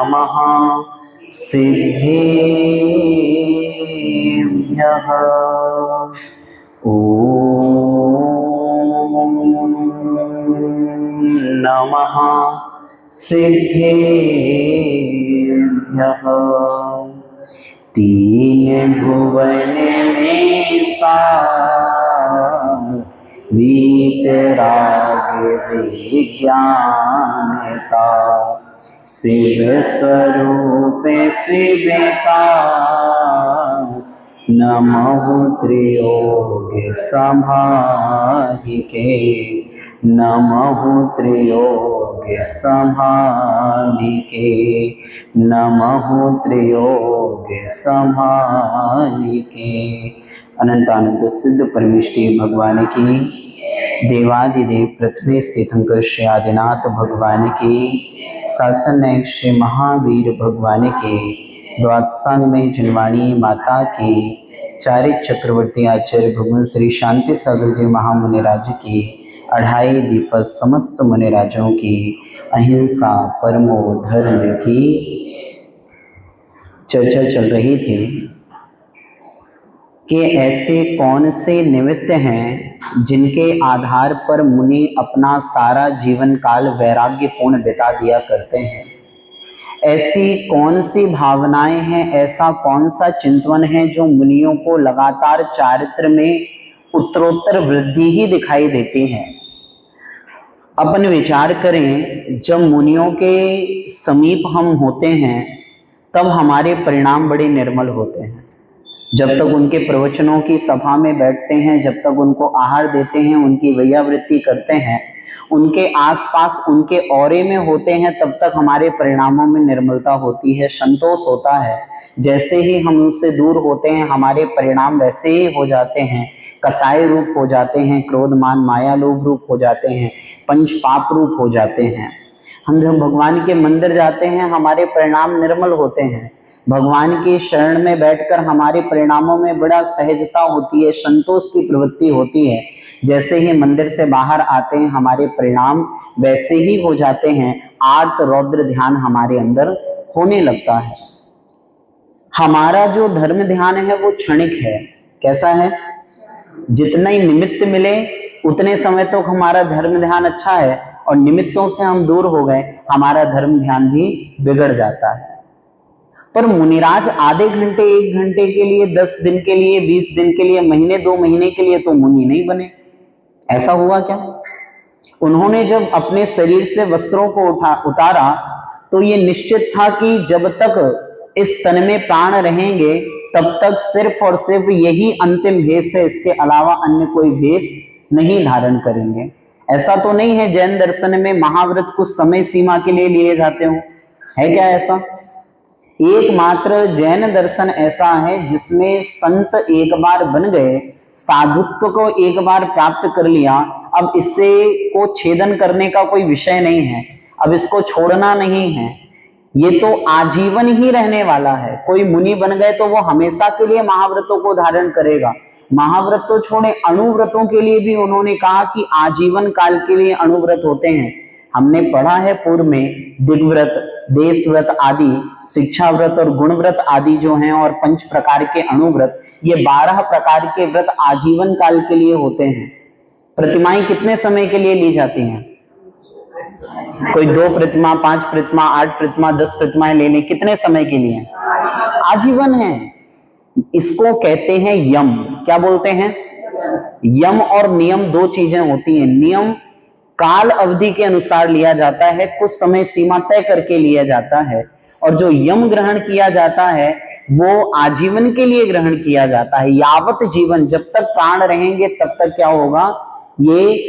नमः सिद्धेभ्यः। ॐ नमः सिद्धेभ्यः। तीन भुवन में सार वीतराग विज्ञानता, शिव स्वरूप शिवता नमः त्रियोग समाहिके, नमः त्रियोग समाहिके, नमः त्रियोग समाहिके। अनंतानंद सिद्ध परमेष्टि भगवान की, देवादिदेव पृथ्वी स्थितंकर श्री आदिनाथ भगवान की, शासन नायक श्री महावीर भगवान के, द्वादशांग में जनवाणी माता की, चारित चक्रवर्ती आचार्य भगवान श्री शांति सागर जी महामुनिराज की, अढ़ाई दीपक समस्त मुनिराजों की, अहिंसा परमो धर्म की चर्चा चल रही थी कि ऐसे कौन से निमित्त हैं जिनके आधार पर मुनि अपना सारा जीवन काल वैराग्यपूर्ण बिता दिया करते हैं। ऐसी कौन सी भावनाएं हैं, ऐसा कौन सा चिंतन है जो मुनियों को लगातार चारित्र में उत्तरोत्तर वृद्धि ही दिखाई देती है। अपन विचार करें, जब मुनियों के समीप हम होते हैं तब हमारे परिणाम बड़े निर्मल होते हैं। जब तक उनके प्रवचनों की सभा में बैठते हैं, जब तक उनको आहार देते हैं, उनकी वैयावृत्ति करते हैं, उनके आसपास उनके औरे में होते हैं, तब तक हमारे परिणामों में निर्मलता होती है, संतोष होता है। जैसे ही हम उनसे दूर होते हैं हमारे परिणाम वैसे ही हो जाते हैं, कसाय रूप हो जाते हैं, क्रोध मान माया लोभ रूप हो जाते हैं, पंच पाप रूप हो जाते हैं। हम जब भगवान के मंदिर जाते हैं हमारे परिणाम निर्मल होते हैं। भगवान की शरण में बैठकर हमारे परिणामों में बड़ा सहजता होती है, संतोष की प्रवृत्ति होती है। जैसे ही मंदिर से बाहर आते हैं हमारे परिणाम वैसे ही हो जाते हैं, आर्त रौद्र ध्यान हमारे अंदर होने लगता है। हमारा जो धर्म ध्यान है वो क्षणिक है। कैसा है? जितना ही निमित्त मिले उतने समय तक हमारा धर्म ध्यान अच्छा है, और निमित्तों से हम दूर हो गए हमारा धर्म ध्यान भी बिगड़ जाता है। पर मुनिराज आधे घंटे, एक घंटे के लिए, 10 दिन के लिए, 20 दिन के लिए, महीने 2 महीने के लिए तो मुनि नहीं बने। ऐसा हुआ क्या? उन्होंने जब अपने शरीर से वस्त्रों को उतारा तो ये निश्चित था कि जब तक इस तन में प्राण रहेंगे तब तक सिर्फ और सिर्फ यही अंतिम भेष है, इसके अलावा अन्य कोई भेष नहीं धारण करेंगे। ऐसा तो नहीं है जैन दर्शन में महाव्रत कुछ समय सीमा के लिए लिए जाते हो, है क्या ऐसा? एकमात्र जैन दर्शन ऐसा है जिसमें संत एक बार बन गए, साधुत्व को एक बार प्राप्त कर लिया, अब इससे को छेदन करने का कोई विषय नहीं है, अब इसको छोड़ना नहीं है, ये तो आजीवन ही रहने वाला है। कोई मुनि बन गए तो वो हमेशा के लिए महाव्रतों को धारण करेगा। महाव्रत तो छोड़े, अणुव्रतों के लिए भी उन्होंने कहा कि आजीवन काल के लिए अणुव्रत होते हैं। हमने पढ़ा है पूर्व में दिग्व्रत, देशव्रत आदि, शिक्षाव्रत और गुणव्रत आदि जो हैं, और 5 प्रकार के अणुव्रत, ये 12 प्रकार के व्रत आजीवन काल के लिए होते हैं। प्रतिमाएं कितने समय के लिए ली जाती हैं? कोई 2 प्रतिमा, 5 प्रतिमा, 8 प्रतिमा, 10 प्रतिमाएं ले लें, कितने समय के लिए? आजीवन है। इसको कहते हैं यम। क्या बोलते हैं? यम और नियम 2 चीजें होती हैं। नियम काल अवधि के अनुसार लिया जाता है, कुछ समय सीमा तय करके लिया जाता है, और जो यम ग्रहण किया जाता है वो आजीवन के लिए ग्रहण किया जाता है। यावत जीवन, जब तक प्राण रहेंगे तब तक क्या होगा? ये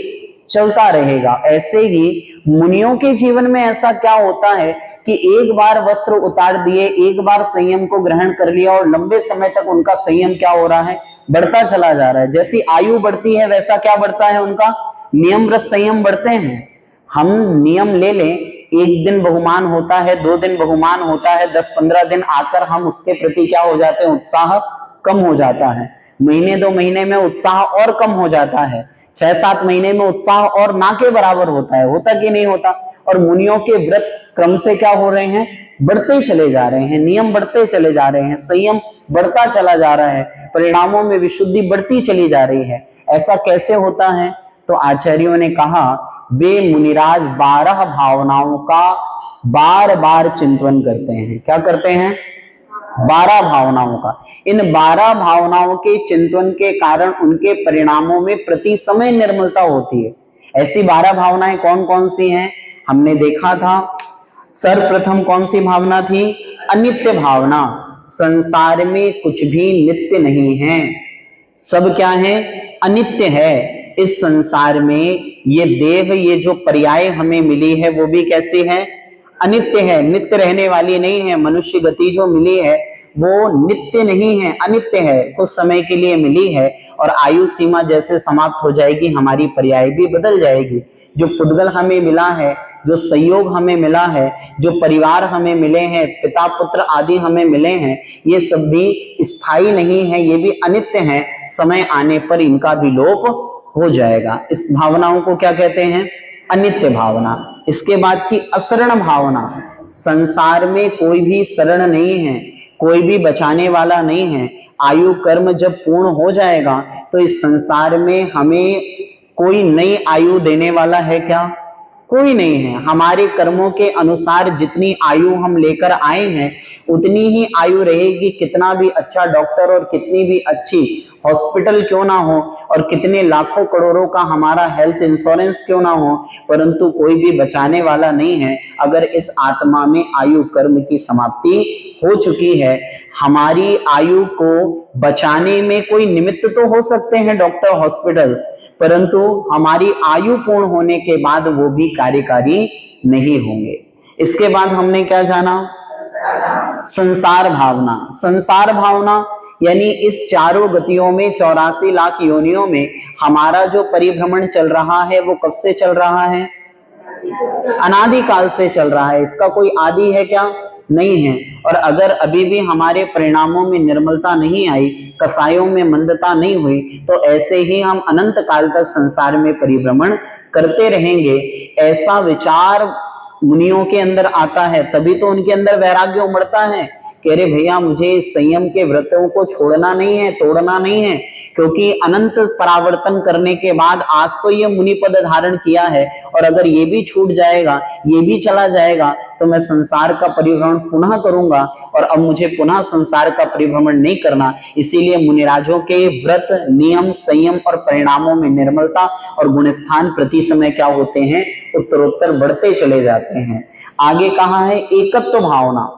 चलता रहेगा। ऐसे ही मुनियों के जीवन में ऐसा क्या होता है कि एक बार वस्त्र उतार दिए, एक बार संयम को ग्रहण कर लिया, और लंबे समय तक उनका संयम क्या हो रहा है? बढ़ता चला जा रहा है। जैसी आयु बढ़ती है वैसा क्या बढ़ता है उनका? नियम व्रत संयम बढ़ते हैं। हम नियम ले लें, 1 दिन बहुमान होता है, 2 दिन बहुमान होता है, 10-15 दिन आकर हम उसके प्रति क्या हो जाते हैं? उत्साह कम हो जाता है। महीने 2 महीने में उत्साह और कम हो जाता है। 6-7 महीने में उत्साह और ना के बराबर होता है। होता कि नहीं होता? और मुनियों के व्रत क्रम से क्या हो रहे हैं? बढ़ते चले जा रहे हैं, नियम बढ़ते चले जा रहे हैं, संयम बढ़ता चला जा रहा है, परिणामों में विशुद्धि बढ़ती चली जा रही है। ऐसा कैसे होता है? तो आचार्यों ने कहा वे मुनिराज 12 भावनाओं का बार बार चिंतन करते हैं। क्या करते हैं? 12 भावनाओं का। इन 12 भावनाओं के चिंतन के कारण उनके परिणामों में प्रति समय निर्मलता होती है। ऐसी 12 भावनाएं कौन कौन सी हैं? हमने देखा था सर्वप्रथम कौन सी भावना थी? अनित्य भावना। संसार में कुछ भी नित्य नहीं है, सब क्या है? अनित्य है। इस संसार में ये देह, ये जो पर्याय हमें मिली है वो भी कैसी है? अनित्य है, नित्य रहने वाली नहीं है। मनुष्य गति जो मिली है वो नित्य नहीं है, अनित्य है, कुछ समय के लिए मिली है और आयु सीमा जैसे समाप्त हो जाएगी हमारी पर्याय भी बदल जाएगी। जो पुद्गल हमें मिला है, जो संयोग हमें मिला है, जो परिवार हमें मिले हैं, पिता पुत्र आदि हमें मिले हैं, ये सब भी स्थायी नहीं है, ये भी अनित्य है। समय आने पर इनका भी लोप हो जाएगा। इस भावनाओं को क्या कहते हैं? अनित्य भावना। इसके बाद थी अशरण भावना। संसार में कोई भी शरण नहीं है, कोई भी बचाने वाला नहीं है। आयु कर्म जब पूर्ण हो जाएगा तो इस संसार में हमें कोई नई आयु देने वाला है क्या? कोई नहीं है। हमारे कर्मों के अनुसार जितनी आयु हम लेकर आए हैं उतनी ही आयु रहेगी। कितना भी अच्छा डॉक्टर और कितनी भी अच्छी हॉस्पिटल क्यों ना हो और कितने लाखों करोड़ों का हमारा हेल्थ इंश्योरेंस क्यों ना हो, परंतु कोई भी बचाने वाला नहीं है। अगर इस आत्मा में आयु कर्म की समाप्ति हो चुकी है, हमारी आयु को बचाने में कोई निमित्त तो हो सकते हैं डॉक्टर, हॉस्पिटल्स, परंतु हमारी आयु पूर्ण होने के बाद वो भी कार्यकारी नहीं होंगे। इसके बाद हमने क्या जाना? संसार भावना। संसार भावना यानी इस चारों गतियों में 84 लाख योनियों में हमारा जो परिभ्रमण चल रहा है वो कब से चल रहा है? अनादिकाल से चल रहा है। इसका कोई आदि है क्या? नहीं है। और अगर अभी भी हमारे परिणामों में निर्मलता नहीं आई, कसायों में मंदता नहीं हुई, तो ऐसे ही हम अनंत काल तक संसार में परिभ्रमण करते रहेंगे। ऐसा विचार मुनियों के अंदर आता है, तभी तो उनके अंदर वैराग्य उमड़ता है कि अरे भैया मुझे संयम के व्रतों को छोड़ना नहीं है, तोड़ना नहीं है, क्योंकि अनंत परावर्तन करने के बाद आज तो ये मुनि पद धारण किया है और अगर ये भी छूट जाएगा, ये भी चला जाएगा, तो मैं संसार का परिभ्रमण पुनः करूंगा और अब मुझे पुनः संसार का परिभ्रमण नहीं करना। इसीलिए मुनिराजों के व्रत, नियम, संयम और परिणामों में निर्मलता और गुणस्थान प्रति समय क्या होते हैं? उत्तरोत्तर बढ़ते चले जाते हैं। आगे कहा है एकत्व भावना।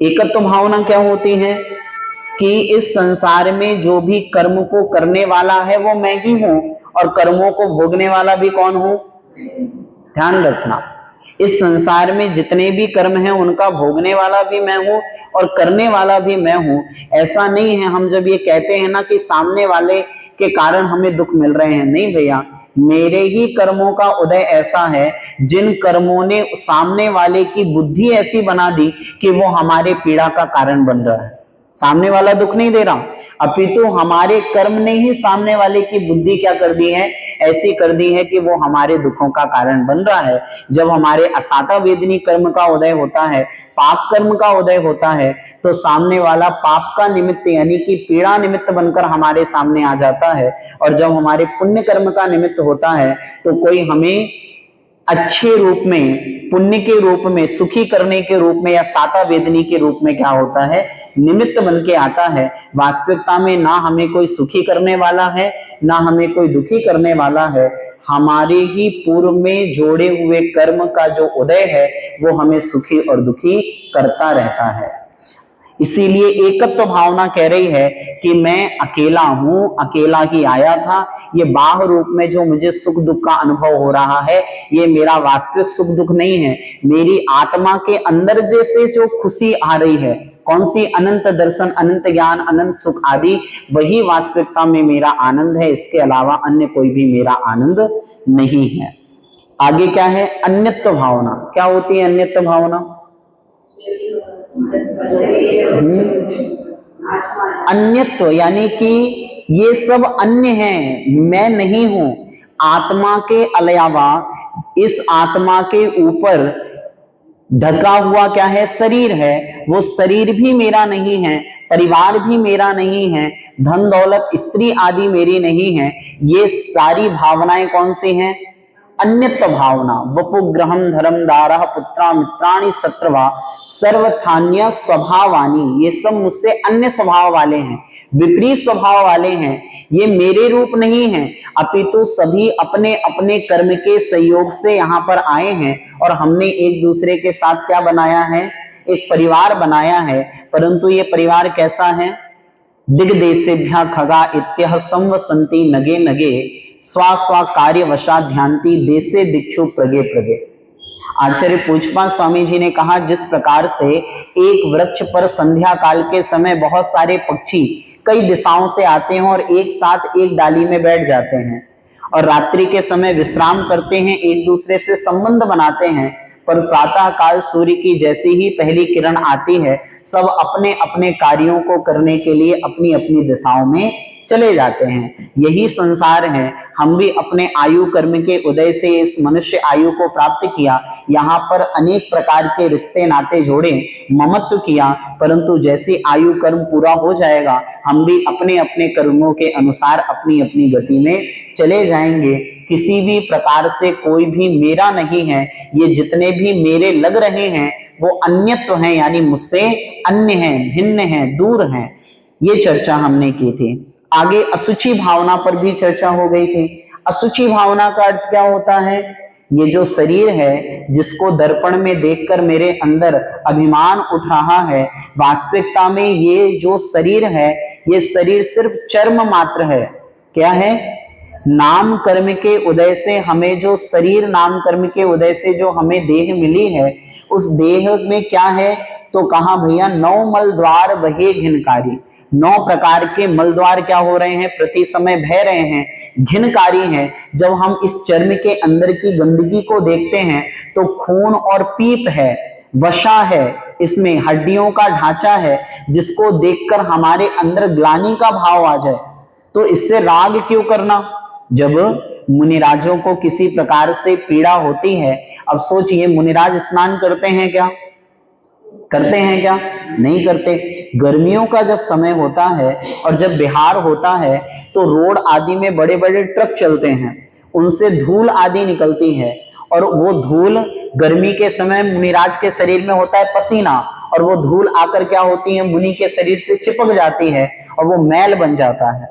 एकत्व भावना क्या होती है? कि इस संसार में जो भी कर्म को करने वाला है वो मैं ही हूं और कर्मों को भोगने वाला भी कौन हूं? ध्यान रखना, इस संसार में जितने भी कर्म हैं उनका भोगने वाला भी मैं हूं और करने वाला भी मैं हूं। ऐसा नहीं है हम जब ये कहते हैं ना कि सामने वाले के कारण हमें दुख मिल रहे हैं, नहीं भैया, मेरे ही कर्मों का उदय ऐसा है जिन कर्मों ने सामने वाले की बुद्धि ऐसी बना दी कि वो हमारे पीड़ा का कारण बन रहा है। सामने वाला दुख नहीं दे रहा, अपितु हमारे कर्म ने ही सामने वाले की बुद्धि क्या कर दी है? ऐसी कर दी है कि वो हमारे दुखों का कारण बन रहा है। जब हमारे असाता वेदनी कर्म का उदय होता है, पाप कर्म का उदय होता है, तो सामने वाला पाप का निमित्त यानी कि पीड़ा निमित्त बनकर हमारे सामने आ जाता है। और जब हमारे पुण्य कर्म का निमित्त होता है तो कोई हमें अच्छे रूप में, पुण्य के रूप में, सुखी करने के रूप में या साता वेदनी के रूप में क्या होता है? निमित्त बन के आता है। वास्तविकता में ना हमें कोई सुखी करने वाला है ना हमें कोई दुखी करने वाला है। हमारे ही पूर्व में जोड़े हुए कर्म का जो उदय है वो हमें सुखी और दुखी करता रहता है। इसीलिए एकत्व भावना कह रही है कि मैं अकेला हूं, अकेला ही आया था। ये बाह्य रूप में जो मुझे सुख दुख का अनुभव हो रहा है ये मेरा वास्तविक सुख दुख नहीं है। मेरी आत्मा के अंदर जैसे जो खुशी आ रही है, कौन सी? अनंत दर्शन, अनंत ज्ञान, अनंत सुख आदि, वही वास्तविकता में मेरा आनंद है। इसके अलावा अन्य कोई भी मेरा आनंद नहीं है। आगे क्या है? अन्यत्व भावना। क्या होती है अन्यत्व भावना? अन्यत्व यानी कि ये सब अन्य हैं, मैं नहीं हूं। आत्मा के अलावा इस आत्मा के ऊपर ढका हुआ क्या है? शरीर है। वो शरीर भी मेरा नहीं है, परिवार भी मेरा नहीं है, धन दौलत स्त्री आदि मेरी नहीं है। ये सारी भावनाएं कौन सी हैं? अन्यत्व भावना। वपुग्रहम धर्म दारः पुत्रा मित्राणि शत्रवा सर्वथान्य स्वभावानी। ये सब मुझसे अन्य स्वभाव वाले हैं, विपरीत स्वभाव वाले हैं। ये मेरे रूप नहीं हैं, अपितु सभी अपने अपने कर्म के सहयोग से यहाँ पर आए हैं और हमने एक दूसरे के साथ क्या बनाया है? एक परिवार बनाया है। परंतु ये परिवार कैसा है? दिग्देशेभ्यः खगा इत्यः संवसन्ति नगे नगे स्वा स्वा कार्य वशा ध्यान्ति देशे दिक्षु प्रगे प्रगे। आचार्य पूछपा स्वामी जी ने कहा, जिस प्रकार से एक वृक्ष पर संध्या काल के समय बहुत सारे पक्षी कई दिशाओं से आते हैं और एक साथ एक डाली में बैठ जाते हैं और रात्रि के समय विश्राम करते हैं, एक दूसरे से संबंध बनाते हैं, पर प्रातः काल सूर्य की जैसी ही पहली किरण आती है, सब अपने अपने कार्यों को करने के लिए अपनी अपनी दिशाओं में चले जाते हैं। यही संसार है। हम भी अपने आयु कर्म के उदय से इस मनुष्य आयु को प्राप्त किया, यहाँ पर अनेक प्रकार के रिश्ते नाते जोड़े, ममत्व किया, परंतु जैसे आयु कर्म पूरा हो जाएगा हम भी अपने अपने कर्मों के अनुसार अपनी अपनी गति में चले जाएंगे। किसी भी प्रकार से कोई भी मेरा नहीं है। ये जितने भी मेरे लग रहे हैं वो अन्यत्व हैं, यानी मुझसे अन्य हैं, भिन्न हैं, दूर हैं। ये चर्चा हमने की थी। आगे असुचि भावना पर भी चर्चा हो गई थी। असुचि भावना का अर्थ क्या होता है? ये जो शरीर है जिसको दर्पण में देखकर मेरे अंदर अभिमान उठ रहा है, वास्तविकता में ये जो शरीर है, ये शरीर सिर्फ चर्म मात्र है। क्या है? नाम कर्म के उदय से हमें जो शरीर, नाम कर्म के उदय से जो हमें देह मिली है, उस देह में क्या है? तो कहा भैया 9 मल द्वार बहे घिनकारी। 9 प्रकार के मल द्वार क्या हो रहे हैं? प्रति समय बह रहे हैं, घिनकारी हैं। जब हम इस चर्म के अंदर की गंदगी को देखते हैं तो खून और पीप है, वसा है, इसमें हड्डियों का ढांचा है, जिसको देखकर हमारे अंदर ग्लानि का भाव आ जाए तो इससे राग क्यों करना? जब मुनिराजों को किसी प्रकार से पीड़ा होती है, अब सोचिए मुनिराज स्नान करते हैं क्या? करते हैं क्या? नहीं करते। गर्मियों का जब समय होता है और जब बिहार होता है तो रोड आदि में बड़े बड़े ट्रक चलते हैं, उनसे धूल आदि निकलती है और वो धूल गर्मी के समय मुनिराज के शरीर में होता है पसीना, और वो धूल आकर क्या होती है? मुनि के शरीर से चिपक जाती है और वो मैल बन जाता है।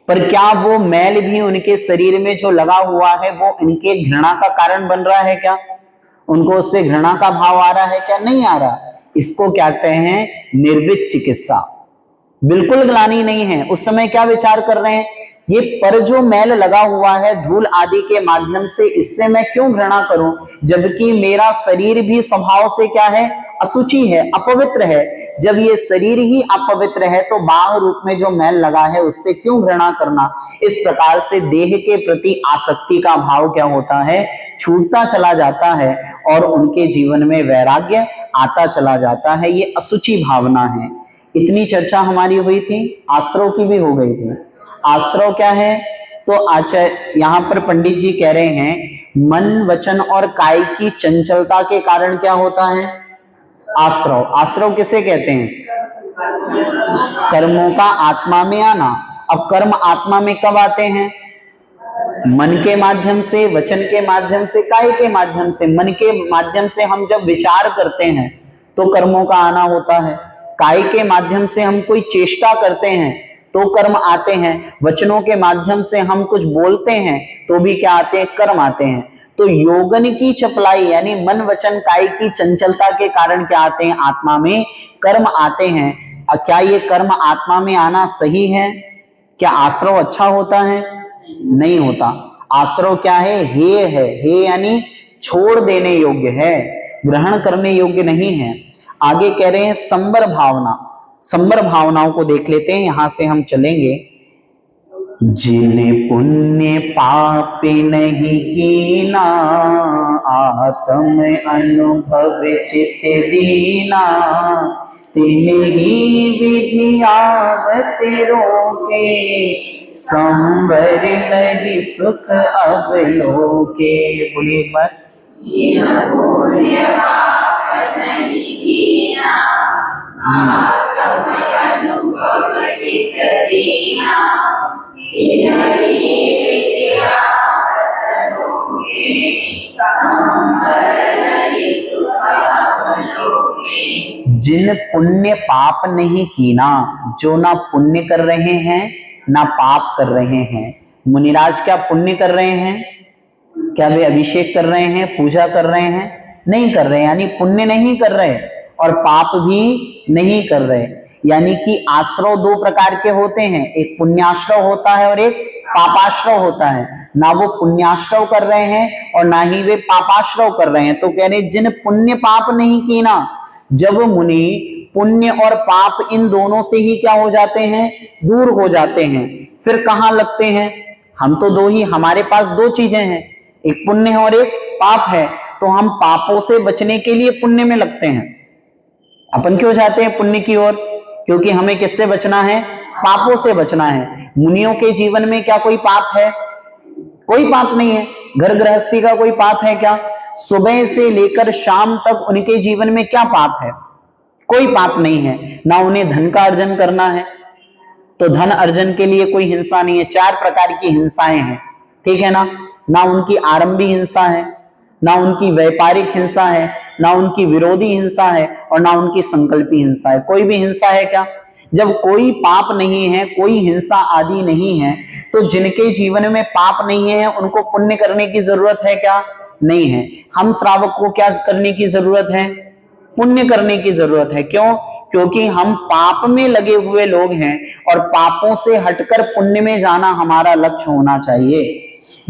पर क्या वो मैल भी उनके शरीर में जो लगा हुआ है वो इनके घृणा का कारण बन रहा है क्या? उनको उससे घृणा का भाव आ रहा है क्या? नहीं आ रहा। इसको क्या कहते हैं? निर्वित चिकित्सा। बिल्कुल ग्लानि नहीं है। उस समय क्या विचार कर रहे हैं? ये पर जो मैल लगा हुआ है धूल आदि के माध्यम से, इससे मैं क्यों घृणा करूं, जबकि मेरा शरीर भी स्वभाव से क्या है? असुचि है, अपवित्र है। जब ये शरीर ही अपवित्र है तो बाह्य रूप में जो मैल लगा है उससे क्यों घृणा करना? इस प्रकार से देह के प्रति आसक्ति का भाव क्या होता है? छूटता चला जाता है और उनके जीवन में वैराग्य आता चला जाता है। ये असुचि भावना है। इतनी चर्चा हमारी हुई थी। आश्रव की भी हो गई थी। आश्रव क्या है? तो आचार्य यहाँ पर पंडित जी कह रहे हैं मन, वचन और काय की चंचलता के कारण क्या होता है? आश्रव। आश्रव किसे कहते हैं? कर्मों का आत्मा में आना। अब कर्म आत्मा में कब आते हैं? मन के माध्यम से, वचन के माध्यम से, काय के माध्यम से। मन के माध्यम से हम जब विचार करते हैं तो कर्मों का आना होता है। काय के माध्यम से हम कोई चेष्टा करते हैं तो कर्म आते हैं। वचनों के माध्यम से हम कुछ बोलते हैं तो भी क्या आते हैं? कर्म आते हैं। तो योगन की चपलाई यानी मन, वचन, काय की चंचलता के कारण क्या आते हैं? आत्मा में कर्म आते हैं। क्या ये कर्म आत्मा में आना सही है? क्या आश्रव अच्छा होता है? नहीं होता। आश्रव क्या है? हेय है। हेय यानी छोड़ देने योग्य है, ग्रहण करने योग्य नहीं है। आगे कह रहे हैं संबर भावना। संबर भावनाओं को देख लेते हैं, यहां से हम चलेंगे। जिन्हें पुण्य पाप नहीं कीना, आत्म अनुभव चित दीना, तिन्हीं विधि आवत रोके, संबर नहीं सुख अब लोके। बोलिए एक बार। जिन पुण्य पाप नहीं कीना, जो ना पुण्य कर रहे हैं ना पाप कर रहे हैं। मुनिराज क्या पुण्य कर रहे हैं? क्या वे अभिषेक कर रहे हैं, पूजा कर रहे हैं? नहीं कर रहे, यानी पुण्य नहीं कर रहे और पाप भी नहीं कर रहे। यानी कि आश्रव दो प्रकार के होते हैं, एक पुण्याश्रव होता है और एक पापाश्रव होता है। ना वो पुण्याश्रव कर रहे हैं और ना ही वे पापाश्रव कर रहे हैं। तो कह रहे जिन पुण्य पाप नहीं कीना। जब मुनि पुण्य और पाप इन दोनों से ही क्या हो जाते हैं, दूर हो जाते हैं, फिर कहां लगते हैं? हम तो दो ही, हमारे पास दो चीजें हैं, एक पुण्य है और एक पाप है। तो हम पापों से बचने के लिए पुण्य में लगते हैं। अपन क्यों जाते हैं पुण्य की ओर? क्योंकि हमें किससे बचना है? पापों से बचना है। मुनियों के जीवन में क्या कोई पाप है? कोई पाप नहीं है। घर गृहस्थी का कोई पाप है क्या? सुबह से लेकर शाम तक उनके जीवन में क्या पाप है? कोई पाप नहीं है। ना उन्हें धन का अर्जन करना है, तो धन अर्जन के लिए कोई हिंसा नहीं है। 4 प्रकार की हिंसाएं हैं, ठीक है ना? ना उनकी आरंभी हिंसा है, ना उनकी व्यापारिक हिंसा है, ना उनकी विरोधी हिंसा है और ना उनकी संकल्पी हिंसा है। कोई भी हिंसा है क्या? जब कोई पाप नहीं है, कोई हिंसा आदि नहीं है, तो जिनके जीवन में पाप नहीं है उनको पुण्य करने की जरूरत है क्या? नहीं है। हम श्रावक को क्या करने की जरूरत है? पुण्य करने की जरूरत है। क्यों? क्योंकि हम पाप में लगे हुए लोग हैं और पापों से हटकर पुण्य में जाना हमारा लक्ष्य होना चाहिए।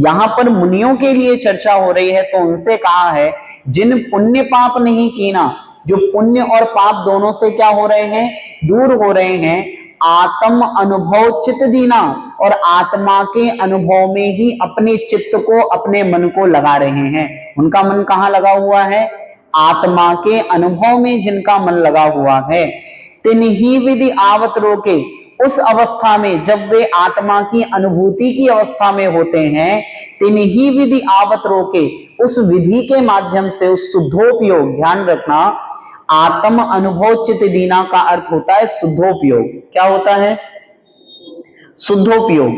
यहां पर मुनियों के लिए चर्चा हो रही है, तो उनसे कहा है जिन पुण्य पाप नहीं कीना, जो पुण्य और पाप दोनों से क्या हो रहे हैं? दूर हो रहे हैं। आत्म अनुभव चित्त दीना, और आत्मा के अनुभव में ही अपने चित्त को, अपने मन को लगा रहे हैं। उनका मन कहाँ लगा हुआ है? आत्मा के अनुभव में जिनका मन लगा हुआ है। तिन्ही विधि आवत रोके, उस अवस्था में जब वे आत्मा की अनुभूति की अवस्था में होते हैं, तिन्ही विधि आवत रोके, उस विधि के माध्यम से, उस शुद्धोपयोग, ध्यान रखना, आत्म अनुभव चित्त दीना का अर्थ होता है शुद्धोपयोग। क्या होता है? शुद्धोपयोग।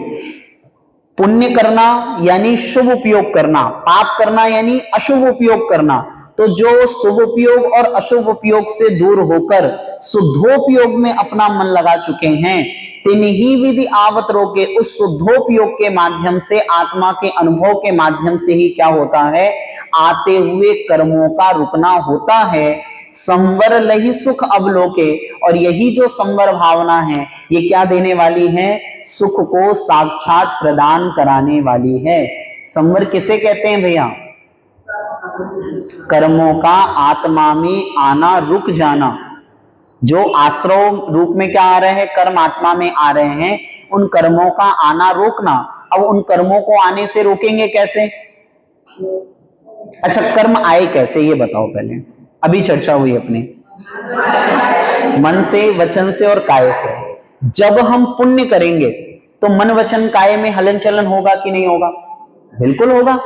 पुण्य करना यानी शुभ उपयोग करना, पाप करना यानी अशुभ उपयोग करना। तो जो शुभ उपयोग और अशुभ उपयोग से दूर होकर शुद्धोपयोग में अपना मन लगा चुके हैं, तिन्ही विधि आवत रोके, उस शुद्धोपयोग के माध्यम से, आत्मा के अनुभव के माध्यम से ही क्या होता है? आते हुए कर्मों का रुकना होता है। संवर लही सुख अवलोके, और यही जो संवर भावना है, ये क्या देने वाली है? सुख को साक्षात प्रदान कराने वाली है। संवर किसे कहते हैं भैया? कर्मों का आत्मा में आना, रुक जाना। जो आश्रव रूप में क्या आ रहे हैं? कर्म आत्मा में आ रहे हैं, उन कर्मों का आना रोकना। अब उन कर्मों को आने से रोकेंगे कैसे? अच्छा, कर्म आए कैसे ये बताओ पहले। अभी चर्चा हुई अपने मन से, वचन से और काय से। जब हम पुण्य करेंगे तो मन वचन काय में हलन चलन होगा कि नहीं होगा? बिल्कुल होगा,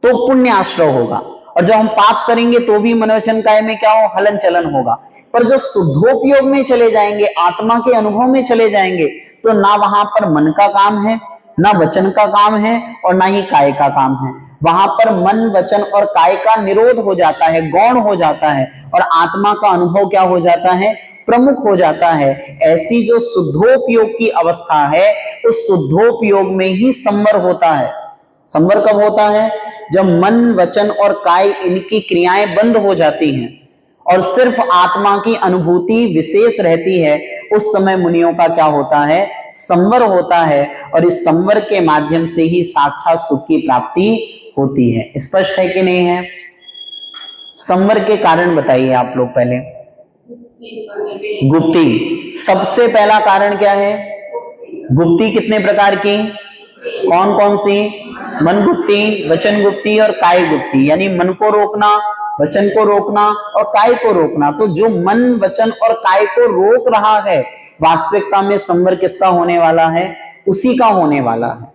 तो पुण्य आश्रय होगा। और जब हम पाप करेंगे तो भी मन वचन काय में क्या हो? हलन चलन होगा। पर जो शुद्धोपयोग में चले जाएंगे, आत्मा के अनुभव में चले जाएंगे, तो ना वहां पर मन का काम है, ना वचन का काम है और ना ही काय का काम है। वहां पर मन, वचन और काय का निरोध हो जाता है, गौण हो जाता है, और आत्मा का अनुभव क्या हो जाता है? प्रमुख हो जाता है। ऐसी जो शुद्धोपयोग की अवस्था है, उस शुद्धोपयोग में ही संवर होता है। संवर कब होता है? जब मन, वचन और काय, इनकी क्रियाएं बंद हो जाती हैं और सिर्फ आत्मा की अनुभूति विशेष रहती है। उस समय मुनियों का क्या होता है? संवर होता है, और इस संवर के माध्यम से ही साक्षात सुख की प्राप्ति होती है। स्पष्ट है कि नहीं है? संवर के कारण बताइए आप लोग पहले। गुप्ती, सबसे पहला कारण क्या है? गुप्ती कितने प्रकार की? कौन कौन सी? मन गुप्ती, वचन गुप्ती और काय गुप्ती। यानी मन को रोकना, वचन को रोकना और काय को रोकना। तो जो मन, वचन और काय को रोक रहा है, वास्तविकता में संवर किसका होने वाला है? उसी का होने वाला है।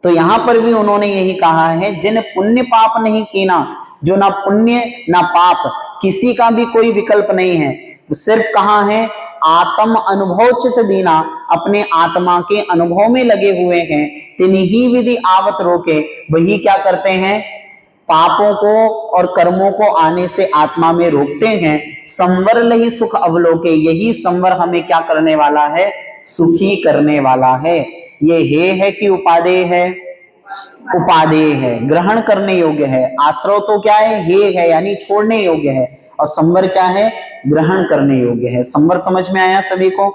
तो यहां पर भी उन्होंने यही कहा है, जिन पुण्य पाप नहीं कीना, जो ना पुण्य ना पाप, किसी का भी कोई विकल्प नहीं है, सिर्फ कहाँ है, आत्म अनुभव चित दीना, अपने आत्मा के अनुभव में लगे हुए हैं। तिन्ही विधि आवत रोके, वही क्या करते हैं, पापों को और कर्मों को आने से आत्मा में रोकते हैं। संवर लही सुख अवलोके, यही संवर हमें क्या करने वाला है, सुखी करने वाला है। ये हे है कि उपादेय है, उपादेय है, ग्रहण करने योग्य है। आश्रव तो क्या है, हे है यानी छोड़ने योग्य है, और संवर क्या है, ग्रहण करने योग्य है। संवर समझ में आया सभी को,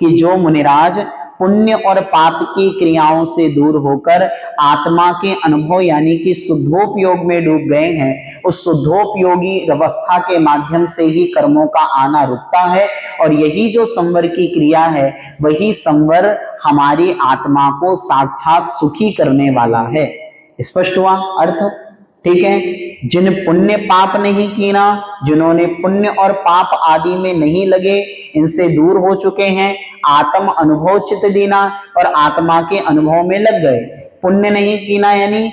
कि जो मुनिराज पुण्य और पाप की क्रियाओं से दूर होकर आत्मा के अनुभव यानी कि शुद्धोपयोग में डूब गए हैं, उस शुद्धोपयोगी अवस्था के माध्यम से ही कर्मों का आना रुकता है। और यही जो संवर की क्रिया है, वही संवर हमारी आत्मा को साक्षात सुखी करने वाला है। स्पष्ट हुआ अर्थ? ठीक है। जिन पुण्य पाप नहीं कीना, जिन्होंने पुण्य और पाप आदि में नहीं लगे, इनसे दूर हो चुके हैं, आत्म अनुभव चित्त दीना, और आत्मा के अनुभव में लग गए। पुण्य नहीं कीना यानी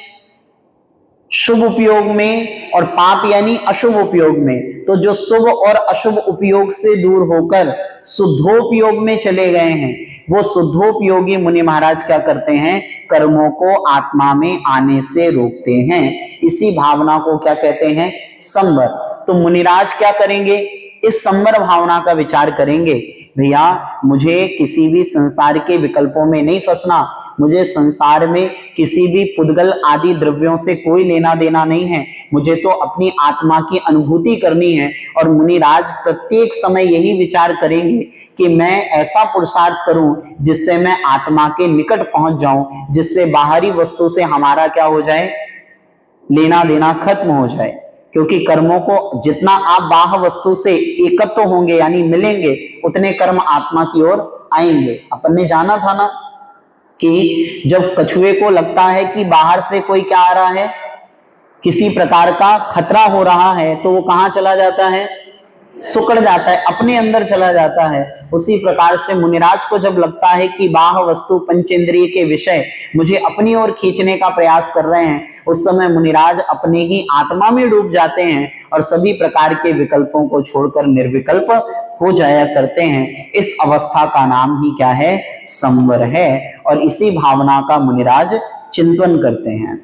शुभ उपयोग में, और पाप यानी अशुभ उपयोग में। तो जो शुभ और अशुभ उपयोग से दूर होकर शुद्धोपयोग में चले गए हैं, वो शुद्धोपयोगी मुनि महाराज क्या करते हैं, कर्मों को आत्मा में आने से रोकते हैं। इसी भावना को क्या कहते हैं, संवर। तो मुनिराज क्या करेंगे, इस संवर भावना का विचार करेंगे। भैया मुझे किसी भी संसार के विकल्पों में नहीं फंसना, मुझे संसार में किसी भी पुद्गल आदि द्रव्यों से कोई लेना देना नहीं है, मुझे तो अपनी आत्मा की अनुभूति करनी है। और मुनिराज प्रत्येक समय यही विचार करेंगे कि मैं ऐसा पुरुषार्थ करूं जिससे मैं आत्मा के निकट पहुंच जाऊं, जिससे बाहरी वस्तु से हमारा क्या हो जाए, लेना देना खत्म हो जाए। क्योंकि कर्मों को जितना आप बाह्य वस्तु से एकत्र होंगे यानी मिलेंगे, उतने कर्म आत्मा की ओर आएंगे। अपन ने जाना था ना कि जब कछुए को लगता है कि बाहर से कोई क्या आ रहा है, किसी प्रकार का खतरा हो रहा है, तो वो कहां चला जाता है, सुकड़ जाता है, अपने अंदर चला जाता है। उसी प्रकार से मुनिराज को जब लगता है कि बाह्य वस्तु पंचेंद्रिय के विषय मुझे अपनी ओर खींचने का प्रयास कर रहे हैं, उस समय मुनिराज अपने ही आत्मा में डूब जाते हैं और सभी प्रकार के विकल्पों को छोड़कर निर्विकल्प हो जाया करते हैं। इस अवस्था का नाम ही क्या है, संवर है। और इसी भावना का मुनिराज चिंतन करते हैं।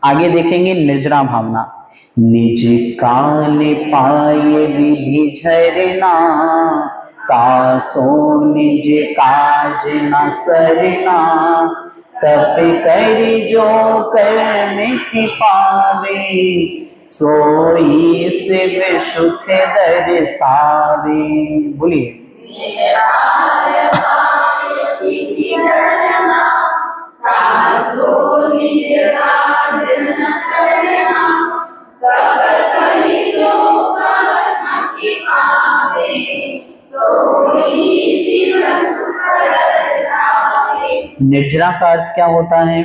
आगे देखेंगे निर्जरा भावना। निज काल पाए विधि झरना, तासो निज काज न सरना, तप करि जो कर्म पावे, सोई शिव सुख दर्शावे। बोलिए। निर्जरा का अर्थ क्या होता है,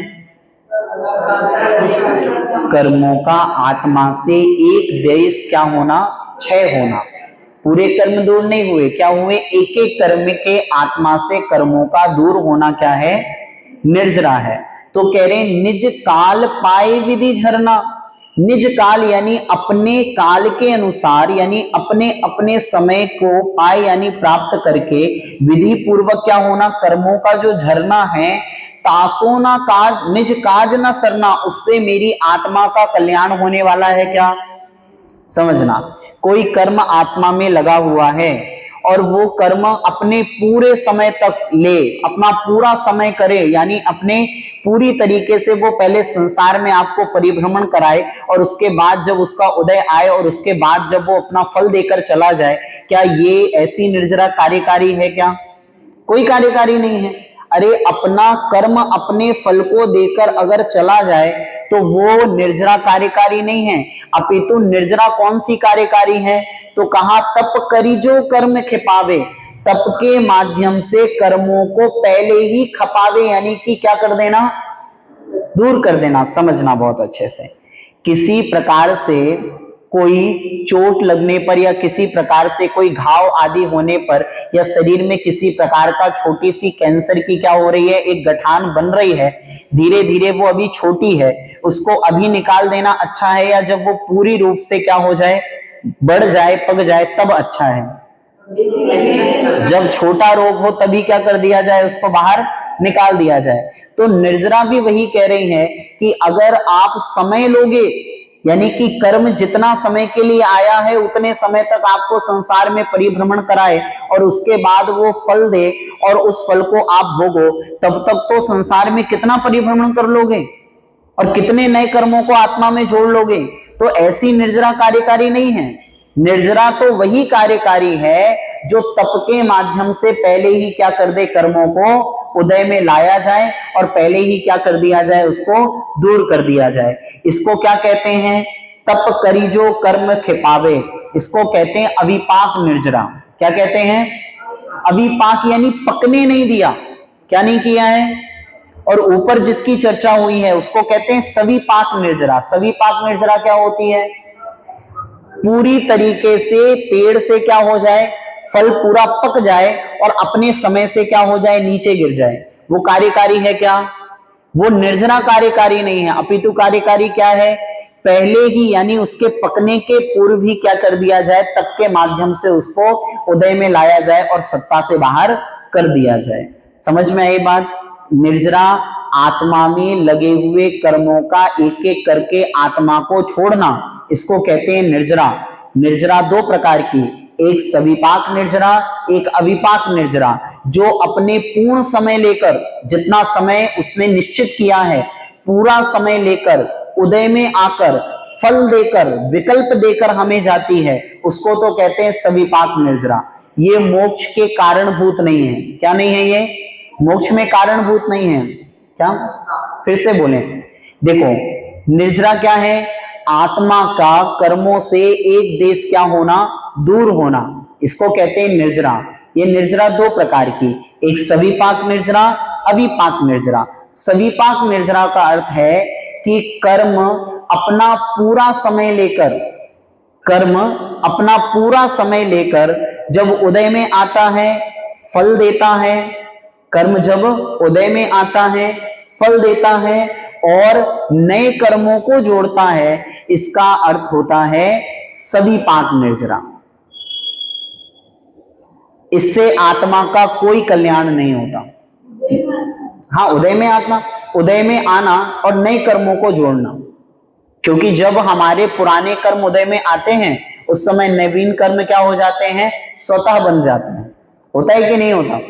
कर्मों का आत्मा से एक देश क्या होना, क्षय होना। पूरे कर्म दूर नहीं हुए, क्या हुए, एक एक कर्म के आत्मा से कर्मों का दूर होना क्या है, निर्जरा है। तो कह रहे निज काल पाए विधि झरना। निज काल यानी अपने काल के अनुसार, यानी अपने अपने समय को पाए यानी प्राप्त करके, विधि पूर्वक क्या होना, कर्मों का जो झरना है, तासो ना काज निज काज ना सरना, उससे मेरी आत्मा का कल्याण होने वाला है। क्या समझना, कोई कर्म आत्मा में लगा हुआ है और वो कर्म अपने पूरे समय तक ले, अपना पूरा समय करे, यानी अपने पूरी तरीके से वो पहले संसार में आपको परिभ्रमण कराए और उसके बाद जब उसका उदय आए और उसके बाद जब वो अपना फल देकर चला जाए, क्या ये ऐसी निर्जरा कार्यकारी है? क्या कोई कार्यकारी नहीं है। अरे अपना कर्म अपने फल को देकर अगर चला जाए तो वो निर्जरा कार्यकारी नहीं है, अपितु निर्जरा कौन सी कार्यकारी है? तो कहा तप करी जो कर्म खिपावे, तप के माध्यम से कर्मों को पहले ही खपावे, यानी कि क्या कर देना, दूर कर देना। समझना बहुत अच्छे से, किसी प्रकार से कोई चोट लगने पर या किसी प्रकार से कोई घाव आदि होने पर या शरीर में किसी प्रकार का छोटी सी कैंसर की क्या हो रही है, एक गठान बन रही है, धीरे धीरे वो अभी छोटी है, उसको अभी निकाल देना अच्छा है या जब वो पूरी रूप से क्या हो जाए, बढ़ जाए, पक जाए तब अच्छा है। जब छोटा रोग हो तभी क्या कर दिया जाए, उसको बाहर निकाल दिया जाए। तो निर्जरा भी वही कह रही है कि अगर आप समय लोगे, यानी कि कर्म जितना समय के लिए आया है उतने समय तक आपको संसार में परिभ्रमण कराए और उसके बाद वो फल दे और उस फल को आप भोगो, तब तक तो संसार में कितना परिभ्रमण कर लोगे और कितने नए कर्मों को आत्मा में जोड़ लोगे। तो ऐसी निर्जरा कार्यकारी नहीं है। निर्जरा तो वही कार्यकारी है जो तप के माध्यम से पहले ही क्या कर दे, कर्मों को उदय में लाया जाए और पहले ही क्या कर दिया जाए, उसको दूर कर दिया जाए। इसको क्या कहते हैं, तप करी जो कर्म खिपावे, इसको कहते हैं अविपाक निर्जरा। क्या कहते हैं, अविपाक, यानी पकने नहीं दिया, क्या नहीं किया है। और ऊपर जिसकी चर्चा हुई है उसको कहते हैं सविपाक निर्जरा। सविपाक निर्जरा क्या होती है, पूरी तरीके से पेड़ से क्या हो जाए, फल पूरा पक जाए और अपने समय से क्या हो जाए, नीचे गिर जाए, वो कार्यकारी है क्या, वो निर्जरा कार्यकारी नहीं है। अपितु कार्यकारी क्या है, पहले ही यानी उसके पकने के पूर्व ही क्या कर दिया जाए, तप के माध्यम से उसको उदय में लाया जाए और सत्ता से बाहर कर दिया जाए। समझ में आई बात। निर्जरा आत्मा में लगे हुए कर्मों का एक एक करके आत्मा को छोड़ना, इसको कहते हैं निर्जरा। निर्जरा दो प्रकार की, एक सविपाक निर्जरा, एक अविपाक निर्जरा। जो अपने पूर्ण समय लेकर, जितना समय उसने निश्चित किया है, पूरा समय लेकर उदय में आकर फल देकर, विकल्प देकर हमें जाती है, उसको तो कहते हैं सविपाक निर्जरा। ये मोक्ष के कारणभूत नहीं है। क्या नहीं है, ये मोक्ष में कारणभूत नहीं है। क्या, फिर से बोलें, देखो निर्जरा क्या है, आत्मा का कर्मों से एक देश क्या होना, दूर होना, इसको कहते हैं निर्जरा। ये निर्जरा दो प्रकार की, एक सविपाक निर्जरा, अविपाक निर्जरा। सविपाक निर्जरा का अर्थ है कि कर्म अपना पूरा समय लेकर, कर्म अपना पूरा समय लेकर जब उदय में आता है, फल देता है। कर्म जब उदय में आता है, फल देता है और नए कर्मों को जोड़ता है, इसका अर्थ होता है सविपाक निर्जरा। इससे आत्मा का कोई कल्याण नहीं होता। हाँ, उदय में आत्मा, उदय में आना और नए कर्मों को जोड़ना, क्योंकि जब हमारे पुराने कर्म उदय में आते हैं उस समय नवीन कर्म क्या हो जाते हैं, स्वतः बन जाते हैं। होता है कि नहीं होता।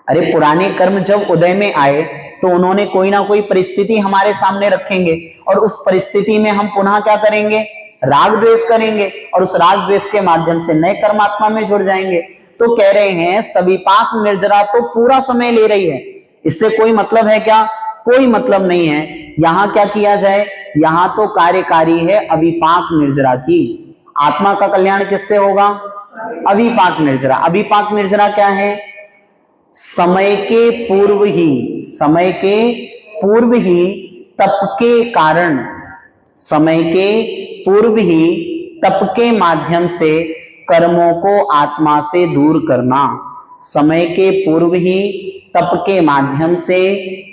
अरे पुराने कर्म जब उदय में आए तो उन्होंने कोई ना कोई परिस्थिति हमारे सामने रखेंगे और उस परिस्थिति में हम पुनः क्या करेंगे, राग द्वेष करेंगे और उस राग द्वेष के माध्यम से नए कर्म आत्मा में जुड़ जाएंगे। तो कह रहे हैं सविपाक निर्जरा तो पूरा समय ले रही है, इससे कोई मतलब है क्या, कोई मतलब नहीं है। यहां क्या किया जाए, यहां तो कार्यकारी है अविपाक निर्जरा की। आत्मा का कल्याण किससे होगा, अविपाक निर्जरा। अविपाक निर्जरा क्या है, समय के पूर्व ही, समय के पूर्व ही तप के कारण, समय के पूर्व ही तप के माध्यम से कर्मों को आत्मा से दूर करना। समय के पूर्व ही तप के माध्यम से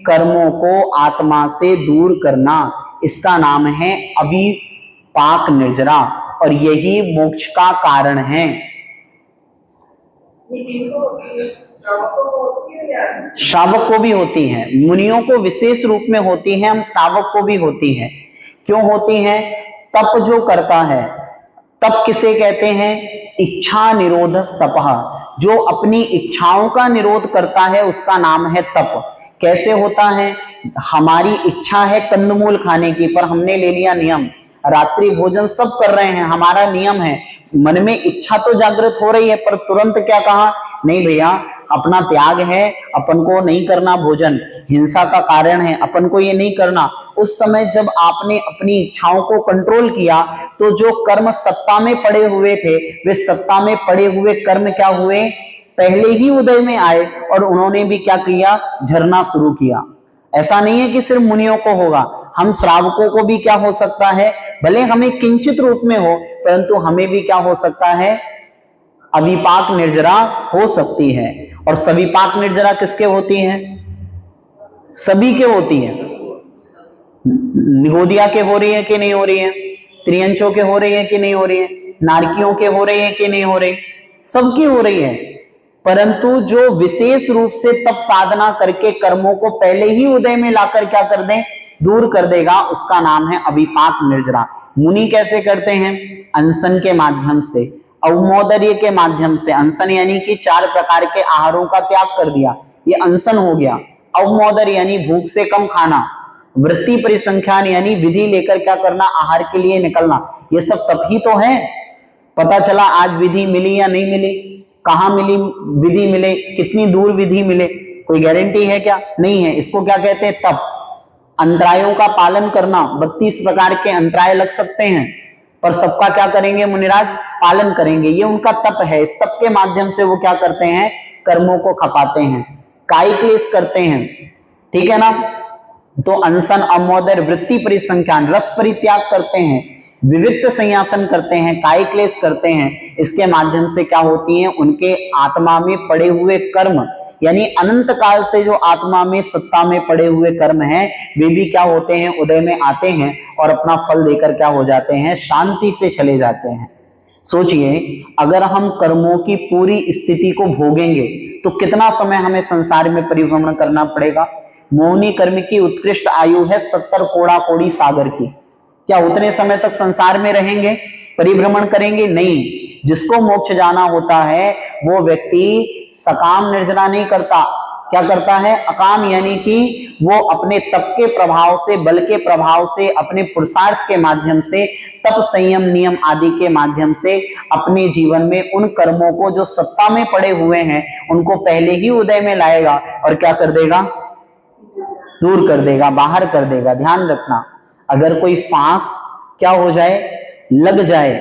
कर्मों को आत्मा से दूर करना, इसका नाम है अविपाक निर्जरा और यही मोक्ष का कारण है। श्रावक को भी होती है, मुनियों को विशेष रूप में होती है, हम श्रावक को भी होती है। क्यों होती है, तप जो करता है, तप किसे कहते हैं, इच्छा निरोधस तपः, जो अपनी इच्छाओं का निरोध करता है उसका नाम है तप। कैसे होता है, हमारी इच्छा है कंदमूल खाने की, पर हमने ले लिया नियम, रात्रि भोजन सब कर रहे हैं, हमारा नियम है, मन में इच्छा तो जागृत हो रही है, पर तुरंत क्या कहा, नहीं भैया अपना त्याग है, अपन को नहीं करना भोजन, हिंसा का कारण है, अपन को ये नहीं करना। उस समय जब आपने अपनी इच्छाओं को कंट्रोल किया तो जो कर्म सत्ता में पड़े हुए थे, वे सत्ता में पड़े हुए कर्म क्या हुए, पहले ही उदय में आए और उन्होंने भी क्या किया, झरना शुरू किया। ऐसा नहीं है कि सिर्फ मुनियों को होगा, हम श्रावकों को भी क्या हो सकता है, भले हमें किंचित रूप में हो, परंतु हमें भी क्या हो सकता है, अविपाक निर्जरा हो सकती है। और सविपाक निर्जरा किसके होती है, सभी के होती है। निगोदिया के हो रही है कि नहीं हो रही है, त्रियंचों के हो रही है कि नहीं हो रही है, नारकियों के हो रही है कि नहीं हो रही, सबकी हो रही है। परंतु जो विशेष रूप से तप साधना करके कर्मों को पहले ही उदय में लाकर क्या कर दे, दूर कर देगा, उसका नाम है अविपाक निर्जरा। मुनि कैसे करते हैं? अनशन के माध्यम से, अवमोदर्य के माध्यम से। अनशन यानी कि 4 प्रकार के आहारों का त्याग कर दिया, ये अनशन हो गया। अवमोदर्य यानी भूख से कम खाना। वृत्ति परिसंख्यान यानी विधि लेकर क्या करना, आहार के लिए निकलना। ये सब तप ही तो है। पता चला आज विधि मिली या नहीं मिली, कहां मिली विधि मिले, कितनी दूर विधि मिले, कोई गारंटी है क्या? नहीं है। इसको क्या कहते हैं? तप। अंतरायों का पालन करना, 32 प्रकार के अंतराय लग सकते हैं, पर सबका क्या करेंगे मुनिराज? पालन करेंगे। ये उनका तप है। इस तप के माध्यम से वो क्या करते हैं? कर्मों को खपाते हैं, कायिक क्लेश करते हैं, ठीक है ना। तो अनशन, अवमोदर्य, वृत्ति परिसंख्यान, रस परित्याग करते हैं, विविक्त संयासन करते हैं, कायिक क्लेश करते हैं। इसके माध्यम से क्या होती हैं? उनके आत्मा में पड़े हुए कर्म, यानी अनंत काल से जो आत्मा में सत्ता में पड़े हुए कर्म हैं, वे भी क्या होते हैं? उदय में आते हैं और अपना फल देकर क्या हो जाते हैं? शांति से चले जाते हैं। सोचिए, अगर हम कर्मों की पूरी स्थिति को भोगेंगे तो कितना समय हमें संसार में परिभ्रमण करना पड़ेगा? मोहिनी कर्म की उत्कृष्ट आयु है 70 कोड़ा कोड़ी सागर की। क्या उतने समय तक संसार में रहेंगे, परिभ्रमण करेंगे? नहीं। जिसको मोक्ष जाना होता है वो व्यक्ति सकाम निर्जरा नहीं करता, क्या करता है? अकाम, यानी कि वो अपने तप के प्रभाव से, बल के प्रभाव से, अपने पुरुषार्थ के माध्यम से, तप, संयम, नियम आदि के माध्यम से अपने जीवन में उन कर्मों को जो सत्ता में पड़े हुए हैं उनको पहले ही उदय में लाएगा और क्या कर देगा? दूर कर देगा, बाहर कर देगा। ध्यान रखना, अगर कोई फांस क्या हो जाए, लग जाए,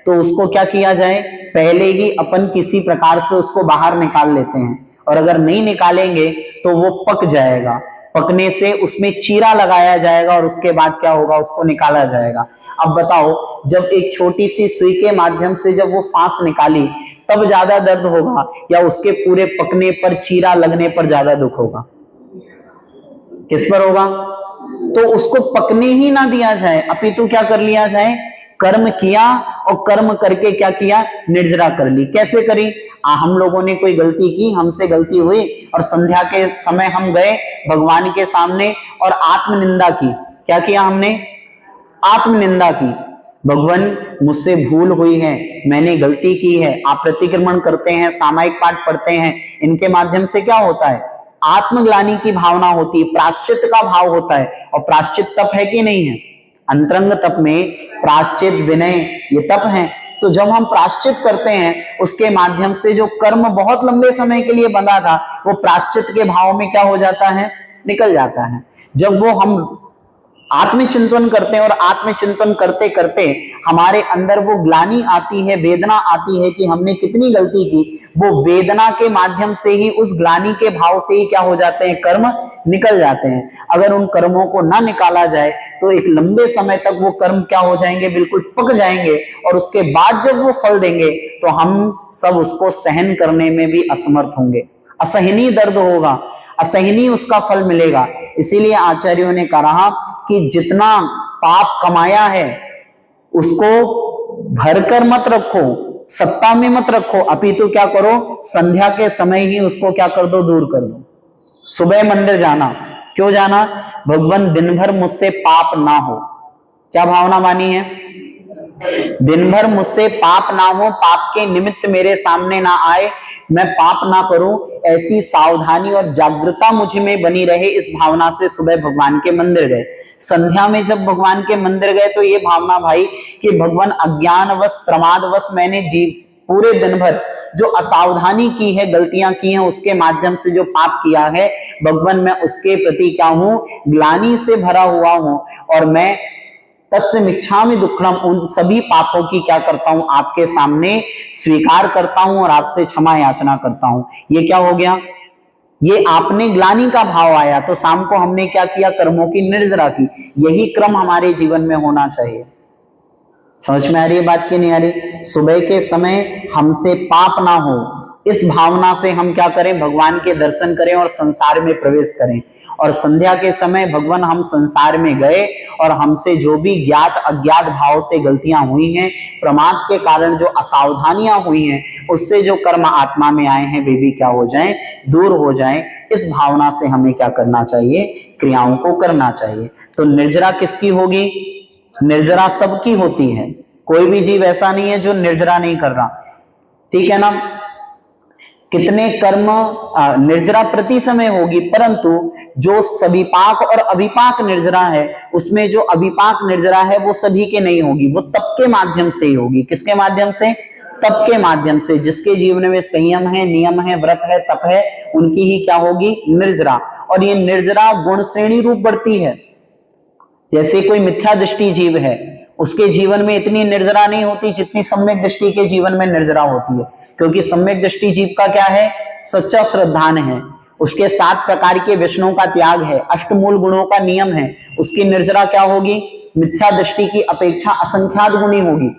तो उसको क्या किया जाए? पहले ही अपन किसी प्रकार से उसको बाहर निकाल लेते हैं, और अगर नहीं निकालेंगे तो वो पक जाएगा। पकने से उसमें चीरा लगाया जाएगा और उसके बाद क्या होगा? उसको निकाला जाएगा। अब बताओ, जब एक छोटी सी सुई के माध्यम से जब वो फांस निकाली तब ज्यादा दर्द होगा या उसके पूरे पकने पर, चीरा लगने पर ज्यादा दुख होगा? किस पर होगा? तो उसको पकने ही ना दिया जाए, अपितु क्या कर लिया जाए? कर्म किया और कर्म करके क्या किया? निर्जरा कर ली। कैसे करी? हम लोगों ने कोई गलती की, हमसे गलती हुई और संध्या के समय हम गए भगवान के सामने और आत्मनिंदा की। क्या किया हमने? आत्मनिंदा की। भगवान, मुझसे भूल हुई है, मैंने गलती की है। आप प्रतिक्रमण करते हैं, सामायिक पाठ पढ़ते हैं, इनके माध्यम से क्या होता है? आत्मग्लानि की भावना होती है, प्रायश्चित का भाव होता है। और प्रायश्चित तप है कि नहीं है? अंतरंग तप में प्रायश्चित, विनय, ये तप है। तो जब हम प्रायश्चित करते हैं उसके माध्यम से जो कर्म बहुत लंबे समय के लिए बंधा था वो प्रायश्चित के भाव में क्या हो जाता है? निकल जाता है। जब वो हम आत्मचिंतन करते हैं और आत्मचिंतन करते करते हमारे अंदर वो ग्लानि आती है, वेदना आती है कि हमने कितनी गलती की, वो वेदना के माध्यम से ही, उस ग्लानि के भाव से ही क्या हो जाते हैं? कर्म निकल जाते हैं। अगर उन कर्मों को ना निकाला जाए तो एक लंबे समय तक वो कर्म क्या हो जाएंगे? बिल्कुल पक जाएंगे, और उसके बाद जब वो फल देंगे तो हम सब उसको सहन करने में भी असमर्थ होंगे। असहनीय दर्द होगा, असहनीय उसका फल मिलेगा। इसीलिए आचार्यों ने कहा कि जितना पाप कमाया है उसको भरकर मत रखो, सत्ता में मत रखो, अपितु क्या करो? संध्या के समय ही उसको क्या कर दो? दूर कर दो। सुबह मंदिर जाना, क्यों जाना? भगवान दिन भर मुझसे पाप ना हो। क्या भावना मानी है? दिन भर मुझसे पाप ना हो, पाप के निमित्त मेरे सामने ना आए, मैं पाप ना करूं, ऐसी सावधानी और जागृता मुझ में बनी रहे। इस भावना से सुबह भगवान के मंदिर गए। संध्या में जब भगवान के मंदिर गए तो ये भावना भाई कि भगवान अज्ञानवश, प्रमादवश मैंने पूरे दिन भर जो असावधानी की है, गलतियां की हैं, उसके माध्यम से जो पाप किया है, भगवान मैं उसके प्रति क्या हूं? ग्लानि से भरा हुआ हूं, और मैं तस्य मिच्छामि दुक्खड़म, उन सभी पापों की क्या करता हूं? आपके सामने स्वीकार करता हूं और आपसे क्षमा याचना करता हूं। ये क्या हो गया? ये आपने ग्लानि का भाव आया तो शाम को हमने क्या किया? कर्मों की निर्जरा की। यही क्रम हमारे जीवन में होना चाहिए। समझ में आ रही है बात की नहीं आ रही? सुबह के समय हमसे पाप ना हो, इस भावना से हम क्या करें, भगवान के दर्शन करें और संसार में प्रवेश करें। और संध्या के समय भगवान हम संसार में गए और हमसे जो भी ज्ञात अज्ञात भाव से गलतियां हुई हैं, प्रमाद के कारण जो असावधानियां हुई हैं, उससे जो कर्म आत्मा में आए हैं वे भी क्या हो जाएं, दूर हो जाएं। इस भावना से हमें क्या करना चाहिए, क्रियाओं को करना चाहिए। तो निर्जरा किसकी होगी, निर्जरा सबकी होती है। कोई भी जीव ऐसा नहीं है जो निर्जरा नहीं कर रहा, ठीक है ना। कितने कर्म निर्जरा प्रति समय होगी, परंतु जो सविपाक और अविपाक निर्जरा है, उसमें जो अविपाक निर्जरा है वो सभी के नहीं होगी, वो तप के माध्यम से ही होगी। किसके माध्यम से, तप के माध्यम से। जिसके जीवन में संयम है, नियम है, व्रत है, तप है, उनकी ही क्या होगी, निर्जरा। और ये निर्जरा गुण श्रेणी रूप बढ़ती है। जैसे कोई मिथ्या दृष्टि जीव है, उसके जीवन में इतनी निर्जरा नहीं होती जितनी सम्यक दृष्टि के जीवन में निर्जरा होती है। क्योंकि सम्यक दृष्टि जीव का क्या है, सच्चा श्रद्धान है, उसके 7 प्रकार के व्यसनों का त्याग है, अष्टमूल गुणों का नियम है। उसकी निर्जरा क्या होगी, मिथ्या दृष्टि की अपेक्षा असंख्यात गुणी होगी।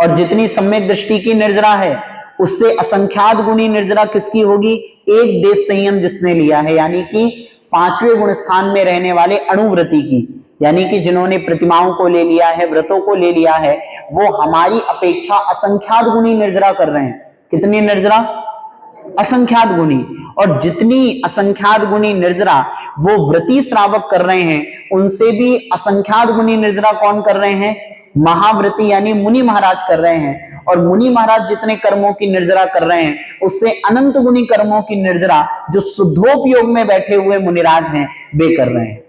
और जितनी सम्यक दृष्टि की निर्जरा है, उससे असंख्यात गुणी निर्जरा किसकी होगी, एक देश संयम जिसने लिया है, यानी कि 5वें गुण स्थान में रहने वाले अणुव्रती की, यानी कि जिन्होंने प्रतिमाओं को ले लिया है, व्रतों को ले लिया है, वो हमारी अपेक्षा असंख्यात गुणी निर्जरा कर रहे हैं। कितनी निर्जरा, असंख्यात गुणी। और जितनी असंख्यात गुणी निर्जरा वो व्रती श्रावक कर रहे हैं, उनसे भी असंख्यात गुणी निर्जरा कौन कर रहे हैं, महाव्रती यानी मुनि महाराज कर रहे हैं। और मुनि महाराज जितने कर्मों की निर्जरा कर रहे हैं, उससे अनंत गुणी कर्मों की निर्जरा जो शुद्धोपयोग में बैठे हुए मुनिराज हैं वे कर रहे हैं।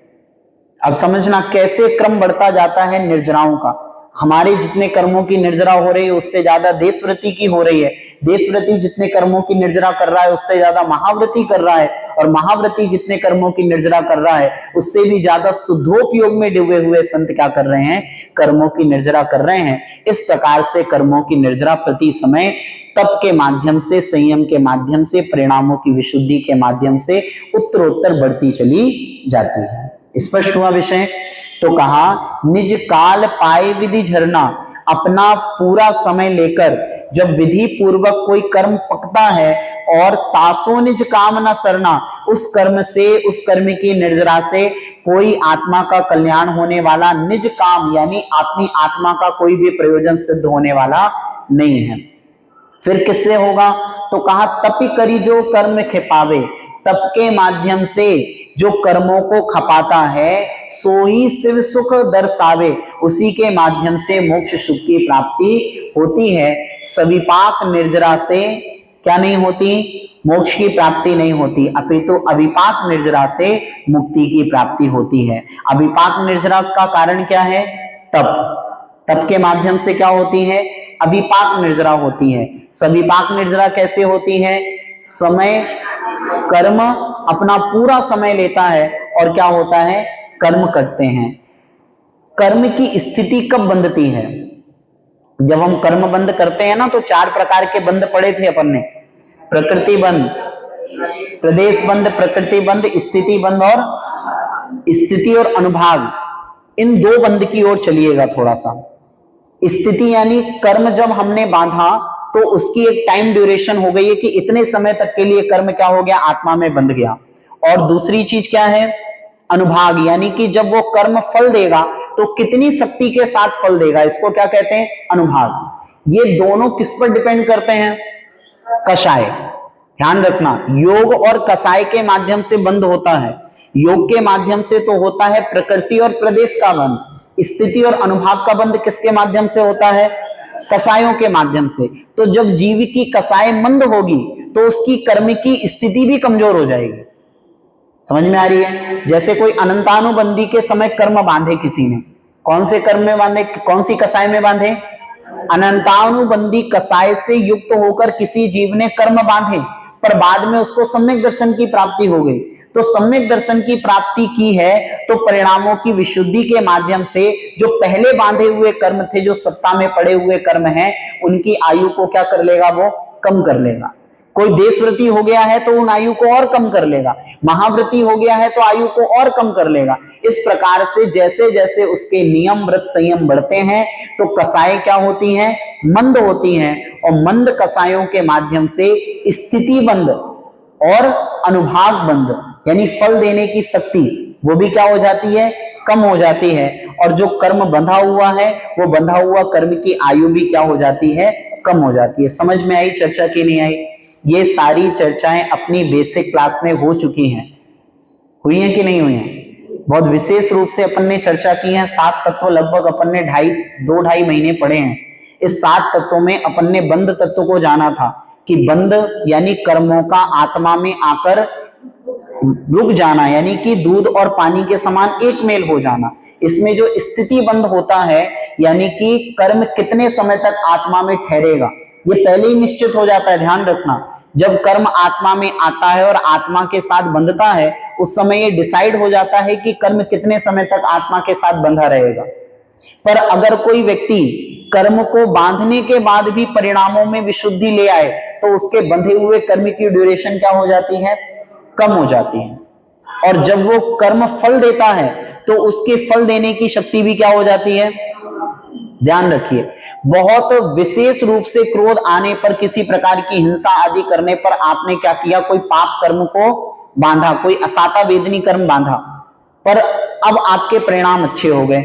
अब समझना कैसे क्रम बढ़ता जाता है निर्जराओं का। हमारे जितने कर्मों की निर्जरा हो रही है, उससे ज्यादा देशव्रती की हो रही है। देशव्रती जितने कर्मों की निर्जरा कर रहा है, उससे ज्यादा महाव्रती कर रहा है। और महाव्रती जितने कर्मों की निर्जरा कर रहा है, उससे भी ज्यादा शुद्धोपयोग में डूबे हुए संत क्या कर रहे हैं, कर्मों की निर्जरा कर रहे हैं। इस प्रकार से कर्मों की निर्जरा प्रति समय तप के माध्यम से, संयम के माध्यम से, परिणामों की विशुद्धि के माध्यम से उत्तरोत्तर बढ़ती चली जाती है। स्पष्ट हुआ विषय। तो कहा निज काल पाए विधि झरना, अपना पूरा समय लेकर जब विधि पूर्वक कोई कर्म पकता है और तासो निज काम न सरना, उस कर्म से, उस कर्म की निर्जरा से कोई आत्मा का कल्याण होने वाला निज काम यानी अपनी आत्मा का कोई भी प्रयोजन सिद्ध होने वाला नहीं है। फिर किससे होगा, तो कहा तपि करी जो कर्म खिपावे, तप के माध्यम से जो कर्मों को खपाता है, सो ही शिव सुख दर्शावे, उसी के माध्यम से मोक्ष सुख की प्राप्ति होती है। सविपाक निर्जरा से क्या नहीं होती, मोक्ष की प्राप्ति नहीं होती, अपितु अविपाक निर्जरा से मुक्ति की प्राप्ति होती है। अविपाक निर्जरा का कारण क्या है, तप। तप के माध्यम से क्या होती है, अविपाक निर्जरा होती है। सविपाक निर्जरा कैसे होती है, समय कर्म अपना पूरा समय लेता है और क्या होता है, कर्म करते हैं। कर्म की स्थिति कब बंधती है, जब हम कर्म बंद करते हैं ना, तो 4 प्रकार के बंध पड़े थे अपन ने, प्रकृति बंध, प्रदेश बंध, प्रकृति बंध, स्थिति बंध और स्थिति और अनुभाग। इन 2 बंध की ओर चलिएगा थोड़ा सा। स्थिति यानी कर्म जब हमने बांधा तो उसकी एक टाइम ड्यूरेशन हो गई है कि इतने समय तक के लिए कर्म क्या हो गया, आत्मा में बंध गया। और दूसरी चीज क्या है, अनुभाग, यानी कि जब वो कर्म फल देगा तो कितनी शक्ति के साथ फल देगा, इसको क्या कहते हैं, अनुभाग। ये दोनों किस पर डिपेंड करते हैं, कषाय। ध्यान रखना, योग और कषाय के माध्यम से बंध होता है। योग के माध्यम से तो होता है प्रकृति और प्रदेश का बंध, स्थिति और अनुभाग का बंध किसके माध्यम से होता है, कसायों के माध्यम से। तो जब जीव की कसाय मंद होगी तो उसकी कर्म की स्थिति भी कमजोर हो जाएगी। समझ में आ रही है। जैसे कोई अनंतानुबंधी के समय कर्म बांधे किसी ने, कौन से कर्म में बांधे, कौन सी कसाय में बांधे, अनंतानुबंधी कसाय से युक्त होकर किसी जीव ने कर्म बांधे, पर बाद में उसको सम्यक दर्शन की प्राप्ति हो गई। तो सम्यक दर्शन की प्राप्ति की है तो परिणामों की विशुद्धि के माध्यम से जो पहले बांधे हुए कर्म थे, जो सत्ता में पड़े हुए कर्म हैं, उनकी आयु को क्या कर लेगा, वो कम कर लेगा। कोई देशव्रती हो गया है तो उन आयु को और कम कर लेगा, महाव्रती हो गया है तो आयु को और कम कर लेगा। इस प्रकार से जैसे जैसे उसके नियम व्रत संयम बढ़ते हैं तो कसाएं क्या होती हैं, मंद होती हैं और मंद कसायों के माध्यम से स्थिति बंद और अनुभाग बंद यानी फल देने की शक्ति वो भी क्या हो जाती है, कम हो जाती है। और जो कर्म बंधा हुआ है वो बंधा हुआ कर्म की आयु भी क्या हो जाती है, कम हो जाती है। समझ में आई चर्चा की नहीं आई? ये सारी चर्चाएं अपनी बेसिक क्लास में हो चुकी हैं, हुई हैं कि नहीं हुई हैं? बहुत विशेष रूप से अपन ने चर्चा की है। 7 तत्व लगभग अपन ने 2-2.5 महीने पढ़े हैं। इस 7 तत्वों में अपन ने बंध तत्व को जाना था कि बंध यानी कर्मों का आत्मा में आकर रुक जाना, यानी कि दूध और पानी के समान एक मेल हो जाना। इसमें जो स्थिति बंध होता है यानी कि कर्म कितने समय तक आत्मा में ठहरेगा, ये पहले ही निश्चित हो जाता है। ध्यान रखना, जब कर्म आत्मा में आता है और आत्मा के साथ बंधता है उस समय ये डिसाइड हो जाता है कि कर्म कितने समय तक आत्मा के साथ बंधा रहेगा। पर अगर कोई व्यक्ति कर्म को बांधने के बाद भी परिणामों में विशुद्धि ले आए तो उसके बंधे हुए कर्म की ड्यूरेशन क्या हो जाती है, कम हो जाती है। और जब वो कर्म फल देता है तो उसके फल देने की शक्ति भी क्या हो जाती है। ध्यान रखिए, बहुत विशेष रूप से क्रोध आने पर, किसी प्रकार की हिंसा आदि करने पर आपने क्या किया, कोई पाप कर्म को बांधा, कोई असाता वेदनी कर्म बांधा, पर अब आपके परिणाम अच्छे हो गए।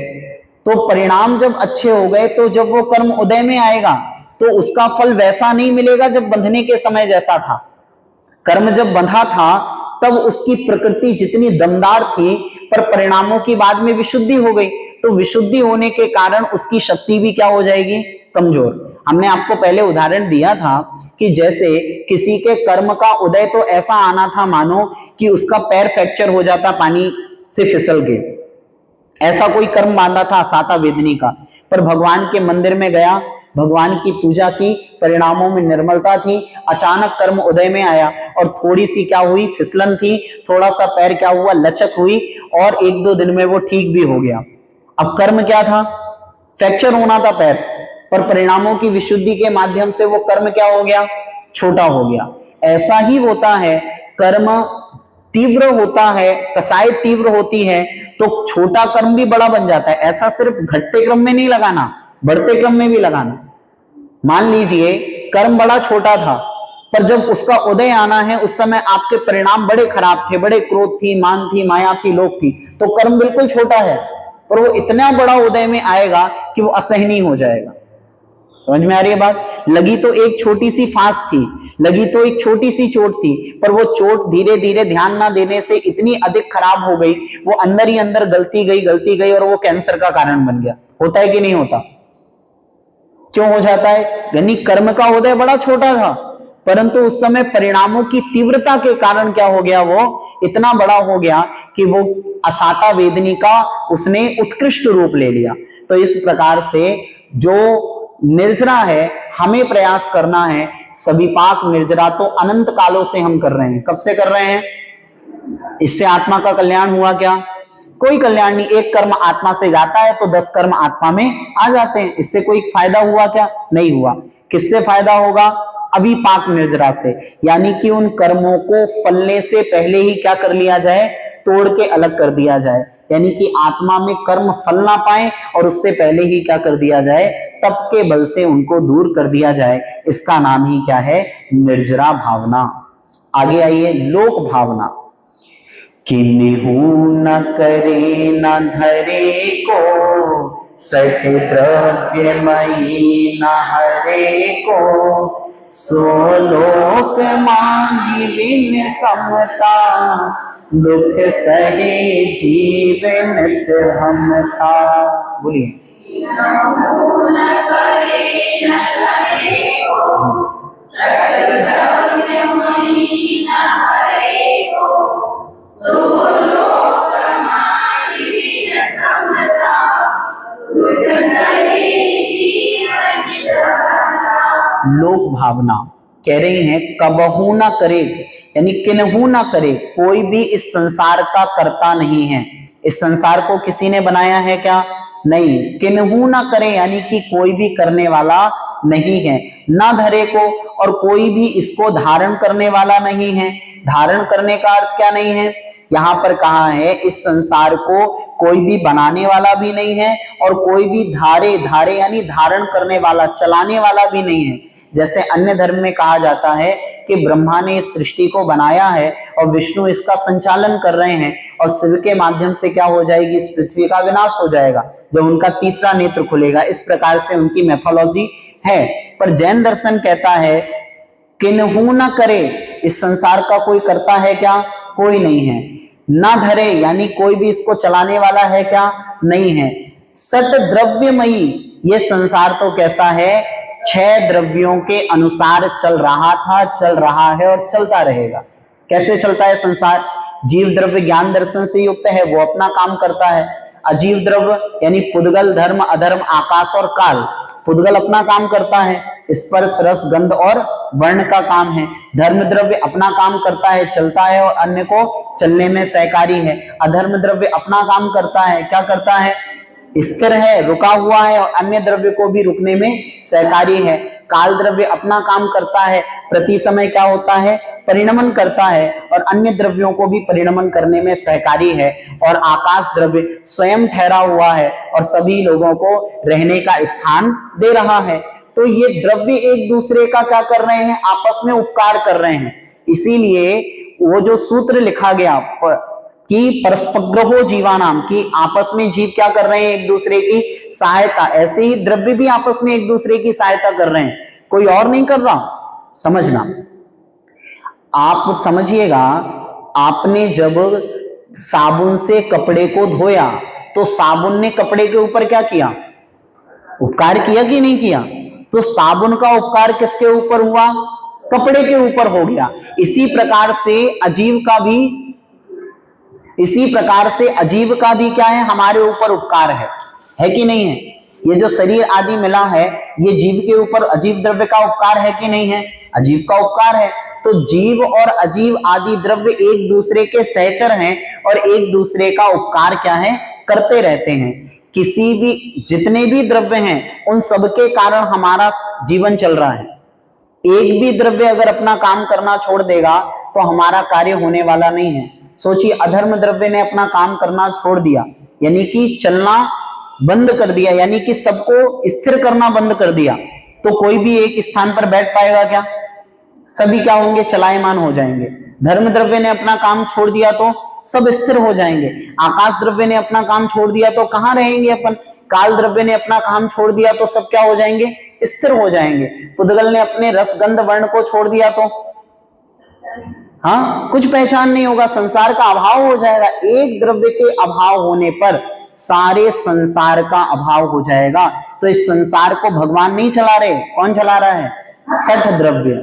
तो परिणाम जब अच्छे हो गए तो जब वो कर्म उदय में आएगा तो उसका फल वैसा नहीं मिलेगा जब बंधने के समय जैसा था। कर्म जब बंधा था तब उसकी प्रकृति जितनी दमदार थी, पर परिणामों की बाद में विशुद्धि हो गई, तो विशुद्धि होने के कारण उसकी शक्ति भी क्या हो जाएगी, कमजोर। हमने आपको पहले उदाहरण दिया था कि जैसे किसी के कर्म का उदय तो ऐसा आना था मानो कि उसका पैर फ्रैक्चर हो जाता पानी से फिसल के, ऐसा कोई कर्म बांधा था साता वेदनी का। पर भगवान के मंदिर में गया, भगवान की पूजा की, परिणामों में निर्मलता थी, अचानक कर्म उदय में आया और थोड़ी सी क्या हुई, फिसलन थी, थोड़ा सा पैर क्या हुआ, लचक हुई और 1-2 दिन में वो ठीक भी हो गया। अब कर्म क्या था, फ्रैक्चर होना था पैर, पर परिणामों की विशुद्धि के माध्यम से वो कर्म क्या हो गया, छोटा हो गया। ऐसा ही होता है, कर्म तीव्र होता है, कसाई तीव्र होती है तो छोटा कर्म भी बड़ा बन जाता है। ऐसा सिर्फ घटते क्रम में नहीं लगाना, बढ़ते क्रम में भी लगाना। मान लीजिए कर्म बड़ा छोटा था, पर जब उसका उदय आना है उस समय आपके परिणाम बड़े खराब थे, बड़े क्रोध थी, मान थी, माया थी, लोभ थी, तो कर्म बिल्कुल छोटा है पर वो इतना बड़ा उदय में आएगा कि वो असहनीय हो जाएगा। समझ में आ रही है बात? लगी तो एक छोटी सी फांस थी, लगी तो एक छोटी सी चोट थी, पर वो चोट धीरे धीरे ध्यान ना देने से इतनी अधिक खराब हो गई, वो अंदर ही अंदर गलती गई और वो कैंसर का कारण बन गया। होता है कि नहीं होता? क्यों हो जाता है? यानी कर्म का उदय बड़ा छोटा था, परंतु उस समय परिणामों की तीव्रता के कारण क्या हो गया, वो इतना बड़ा हो गया कि वो असाता वेदनी का उसने उत्कृष्ट रूप ले लिया। तो इस प्रकार से जो निर्जरा है, हमें प्रयास करना है। सविपाक निर्जरा तो अनंत कालों से हम कर रहे हैं। कब से कर रहे हैं? इससे आत्मा का कल्याण हुआ क्या? कोई कल्याण नहीं। एक कर्म आत्मा से जाता है तो 10 कर्म आत्मा में आ जाते हैं। इससे कोई फायदा हुआ क्या? नहीं हुआ। किससे फायदा होगा? अविपाक निर्जरा से, यानी कि उन कर्मों को फलने से पहले ही क्या कर लिया जाए, तोड़ के अलग कर दिया जाए, यानी कि आत्मा में कर्म फल ना पाए और उससे पहले ही क्या कर दिया जाए, तप के बल से उनको दूर कर दिया जाए। इसका नाम ही क्या है? निर्जरा भावना। आगे आइए, लोक भावना। किन्हू न करे न धरे को, सट द्रव्यमयी न हरे को, सो लोक मांगी बिन समता, दुख सहे जीवन भमता। बोलिए। लोक भावना कह रही हैं, कबहू ना करे, यानी किन्हू ना करे, कोई भी इस संसार का कर्ता नहीं है। इस संसार को किसी ने बनाया है क्या? नहीं। किन्हू ना करे यानी कि कोई भी करने वाला नहीं है। ना धरे को, और कोई भी इसको धारण करने वाला नहीं है। धारण करने का अर्थ क्या नहीं है, यहाँ पर कहा है इस संसार को कोई भी बनाने वाला भी नहीं है और कोई भी धारे यानी धारण करने वाला, चलाने वाला भी नहीं है। जैसे अन्य धर्म में कहा जाता है कि ब्रह्मा ने इस सृष्टि को बनाया है और विष्णु इसका संचालन कर रहे हैं और शिव के माध्यम से क्या हो जाएगी, इस पृथ्वी का विनाश हो जाएगा जब उनका तीसरा नेत्र खुलेगा। इस प्रकार से उनकी मैथोलॉजी है। पर जैन दर्शन कहता है किन्हू न करे, इस संसार का कोई करता है क्या, कोई नहीं है। ना धरे यानी कोई भी इसको चलाने वाला है क्या, नहीं है। सट द्रव्यमयी, ये संसार तो कैसा है, 6 द्रव्यों के अनुसार चल रहा था, चल रहा है और चलता रहेगा। कैसे चलता है संसार, जीव द्रव्य ज्ञान दर्शन से युक्त है, वो अपना काम करता है। अजीव द्रव्य यानी पुद्गल, धर्म, अधर्म, आकाश और काल, पुद्गल अपना काम करता है, स्पर्श, रस, गंध और वर्ण का काम है। धर्म द्रव्य अपना काम करता है, चलता है और अन्य को चलने में सहकारी है। अधर्म द्रव्य अपना काम करता है, क्या करता है, स्थिर है, रुका हुआ है और अन्य द्रव्य को भी रुकने में सहकारी है। काल द्रव्य अपना काम करता है, प्रति समय क्या होता है, परिणमन करता है और अन्य द्रव्यों को भी परिणमन करने में सहकारी है। और आकाश द्रव्य स्वयं ठहरा हुआ है और सभी लोगों को रहने का स्थान दे रहा है। तो ये द्रव्य एक दूसरे का क्या कर रहे हैं, आपस में उपकार कर रहे हैं। इसीलिए वो जो सूत्र लिखा गया कि परस्पग्रहो जीवानाम, की आपस में जीव क्या कर रहे हैं, एक दूसरे की सहायता, ऐसे ही द्रव्य भी आपस में एक दूसरे की सहायता कर रहे हैं, कोई और नहीं कर रहा। समझना, आप समझिएगा, आपने जब साबुन से कपड़े को धोया तो साबुन ने कपड़े के ऊपर क्या किया, उपकार किया कि नहीं किया। तो साबुन का उपकार किसके ऊपर हुआ, कपड़े के ऊपर हो गया। इसी प्रकार से अजीव का भी क्या है, हमारे ऊपर उपकार है कि नहीं है। ये जो शरीर आदि मिला है ये जीव के ऊपर अजीव द्रव्य का उपकार है कि नहीं है, अजीव का उपकार है। तो जीव और अजीव आदि द्रव्य एक दूसरे के सहचर हैं और एक दूसरे का उपकार क्या है, करते रहते हैं। किसी भी, जितने भी द्रव्य हैं उन सबके कारण हमारा जीवन चल रहा है। एक भी द्रव्य अगर अपना काम करना छोड़ देगा तो हमारा कार्य होने वाला नहीं है। सोचिए, अधर्म द्रव्य ने अपना काम करना छोड़ दिया, यानी कि चलना बंद कर दिया, यानी कि सबको स्थिर करना बंद कर दिया, तो कोई भी एक स्थान पर बैठ पाएगा क्या, सभी क्या होंगे, चलायमान हो जाएंगे। धर्म द्रव्य ने अपना काम छोड़ दिया तो सब स्थिर हो जाएंगे। आकाश द्रव्य ने अपना काम छोड़ दिया तो कहां रहेंगे अपन। काल द्रव्य ने अपना काम छोड़ दिया तो सब क्या हो जाएंगे, स्थिर हो जाएंगे। पुद्गल ने अपने रस, गंध, वर्ण को छोड़ दिया तो हाँ, कुछ पहचान नहीं होगा, संसार का अभाव हो जाएगा। एक द्रव्य के अभाव होने पर सारे संसार का अभाव हो जाएगा। तो इस संसार को भगवान नहीं चला रहे, कौन चला रहा है, 6 द्रव्य।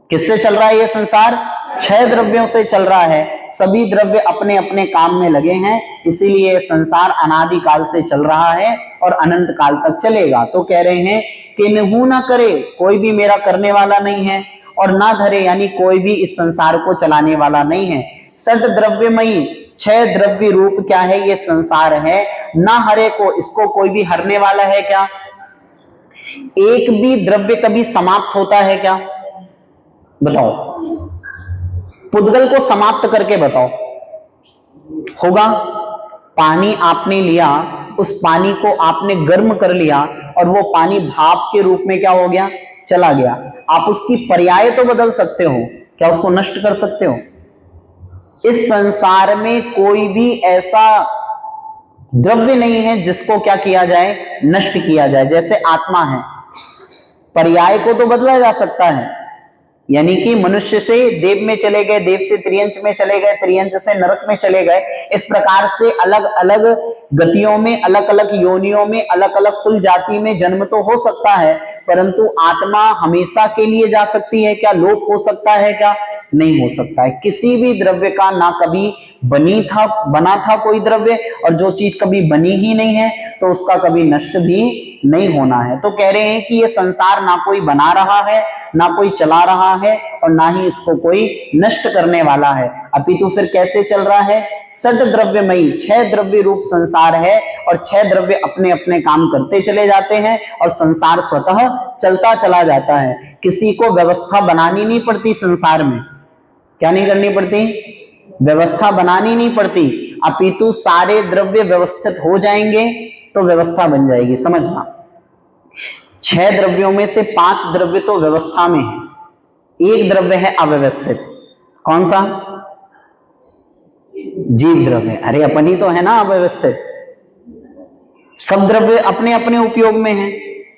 किससे चल रहा है ये संसार, 6 द्रव्यों से चल रहा है। सभी द्रव्य अपने अपने काम में लगे हैं, इसीलिए संसार अनादि काल से चल रहा है और अनंत काल तक चलेगा। तो कह रहे हैं कि किन्हू ना करे, कोई भी मेरा करने वाला नहीं है, और ना धरे यानी कोई भी इस संसार को चलाने वाला नहीं है। सट द्रव्यमयी, 6 द्रव्य रूप क्या है, ये संसार है। ना हरे को, इसको कोई भी हरने वाला है क्या। एक भी द्रव्य कभी समाप्त होता है क्या, बताओ, पुद्गल को समाप्त करके बताओ, होगा। पानी आपने लिया, उस पानी को आपने गर्म कर लिया और वो पानी भाप के रूप में क्या हो गया, चला गया। आप उसकी पर्याय तो बदल सकते हो, क्या उसको नष्ट कर सकते हो। इस संसार में कोई भी ऐसा द्रव्य नहीं है जिसको क्या किया जाए, नष्ट किया जाए। जैसे आत्मा है, पर्याय को तो बदला जा सकता है, यानी कि मनुष्य से देव में चले गए, देव से त्रियंच में चले गए, त्रियंच से नरक में चले गए। इस प्रकार से अलग अलग गतियों में, अलग अलग योनियों में, अलग अलग कुल जाति में जन्म तो हो सकता है, परंतु आत्मा हमेशा के लिए जा सकती है क्या, लोप हो सकता है क्या, नहीं हो सकता है। किसी भी द्रव्य का ना कभी बना था कोई द्रव्य, और जो चीज कभी बनी ही नहीं है तो उसका कभी नष्ट भी नहीं होना है। तो कह रहे हैं कि ये संसार ना कोई बना रहा है, ना कोई चला रहा है और ना ही इसको कोई नष्ट करने वाला है। अपितु फिर कैसे चल रहा है, षट द्रव्यमयी, 6 द्रव्य रूप संसार है और 6 द्रव्य अपने अपने काम करते चले जाते हैं और संसार स्वतः चलता चला जाता है। किसी को व्यवस्था बनानी नहीं पड़ती संसार में। क्या नहीं करनी पड़ती? व्यवस्था बनानी नहीं पड़ती, अपितु सारे द्रव्य व्यवस्थित हो जाएंगे तो व्यवस्था बन जाएगी। समझना, 6 द्रव्यों में से 5 द्रव्य तो व्यवस्था में है, एक द्रव्य है अव्यवस्थित। कौन सा? जीव द्रव्य। अरे अपन ही तो है ना अव्यवस्थित। सब द्रव्य अपने अपने उपयोग में है,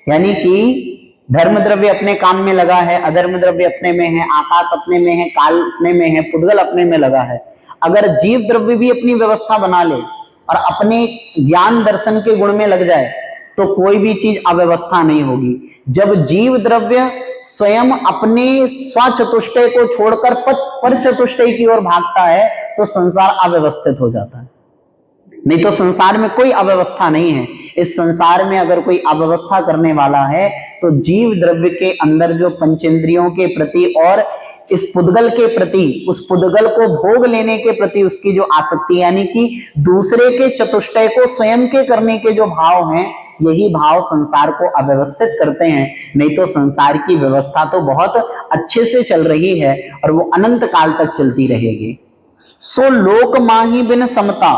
यानी कि धर्म द्रव्य अपने काम में लगा है, अधर्म द्रव्य अपने में है, आकाश अपने में है, काल अपने में है, पुद्गल अपने में लगा है। अगर जीव द्रव्य भी अपनी व्यवस्था बना ले और अपने ज्ञान दर्शन के गुण में लग जाए तो कोई भी चीज अव्यवस्था नहीं होगी। जब जीव द्रव्य स्वयं अपने स्वचतुष्टय को छोड़कर पर चतुष्टय की ओर भागता है तो संसार अव्यवस्थित हो जाता है। नहीं तो संसार में कोई अव्यवस्था नहीं है। इस संसार में अगर कोई अव्यवस्था करने वाला है तो जीव द्रव्य के अंदर जो पंचेंद्रियों के प्रति और इस पुद्गल के प्रति, उस पुद्गल को भोग लेने के प्रति उसकी जो आसक्ति, यानी कि दूसरे के चतुष्टय को स्वयं के करने के जो भाव हैं, यही भाव संसार को अव्यवस्थित करते हैं। नहीं तो संसार की व्यवस्था तो बहुत अच्छे से चल रही है और वो अनंत काल तक चलती रहेगी। सो लोक माही बिन समता,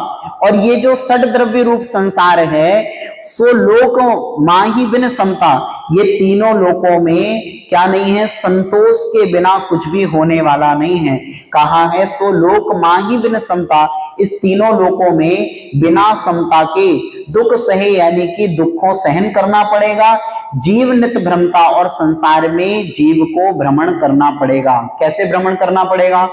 और ये जो षट द्रव्य रूप संसार है, सो लोक माही बिन समता, ये तीनों लोकों में क्या नहीं है? संतोष के बिना कुछ भी होने वाला नहीं है। कहा है सो लोक माही बिन समता, इस तीनों लोकों में बिना समता के दुख सहे, यानी कि दुखों सहन करना पड़ेगा। जीव नित भ्रमता, और संसार में जीव को भ्रमण करना पड़ेगा। कैसे भ्रमण करना पड़ेगा?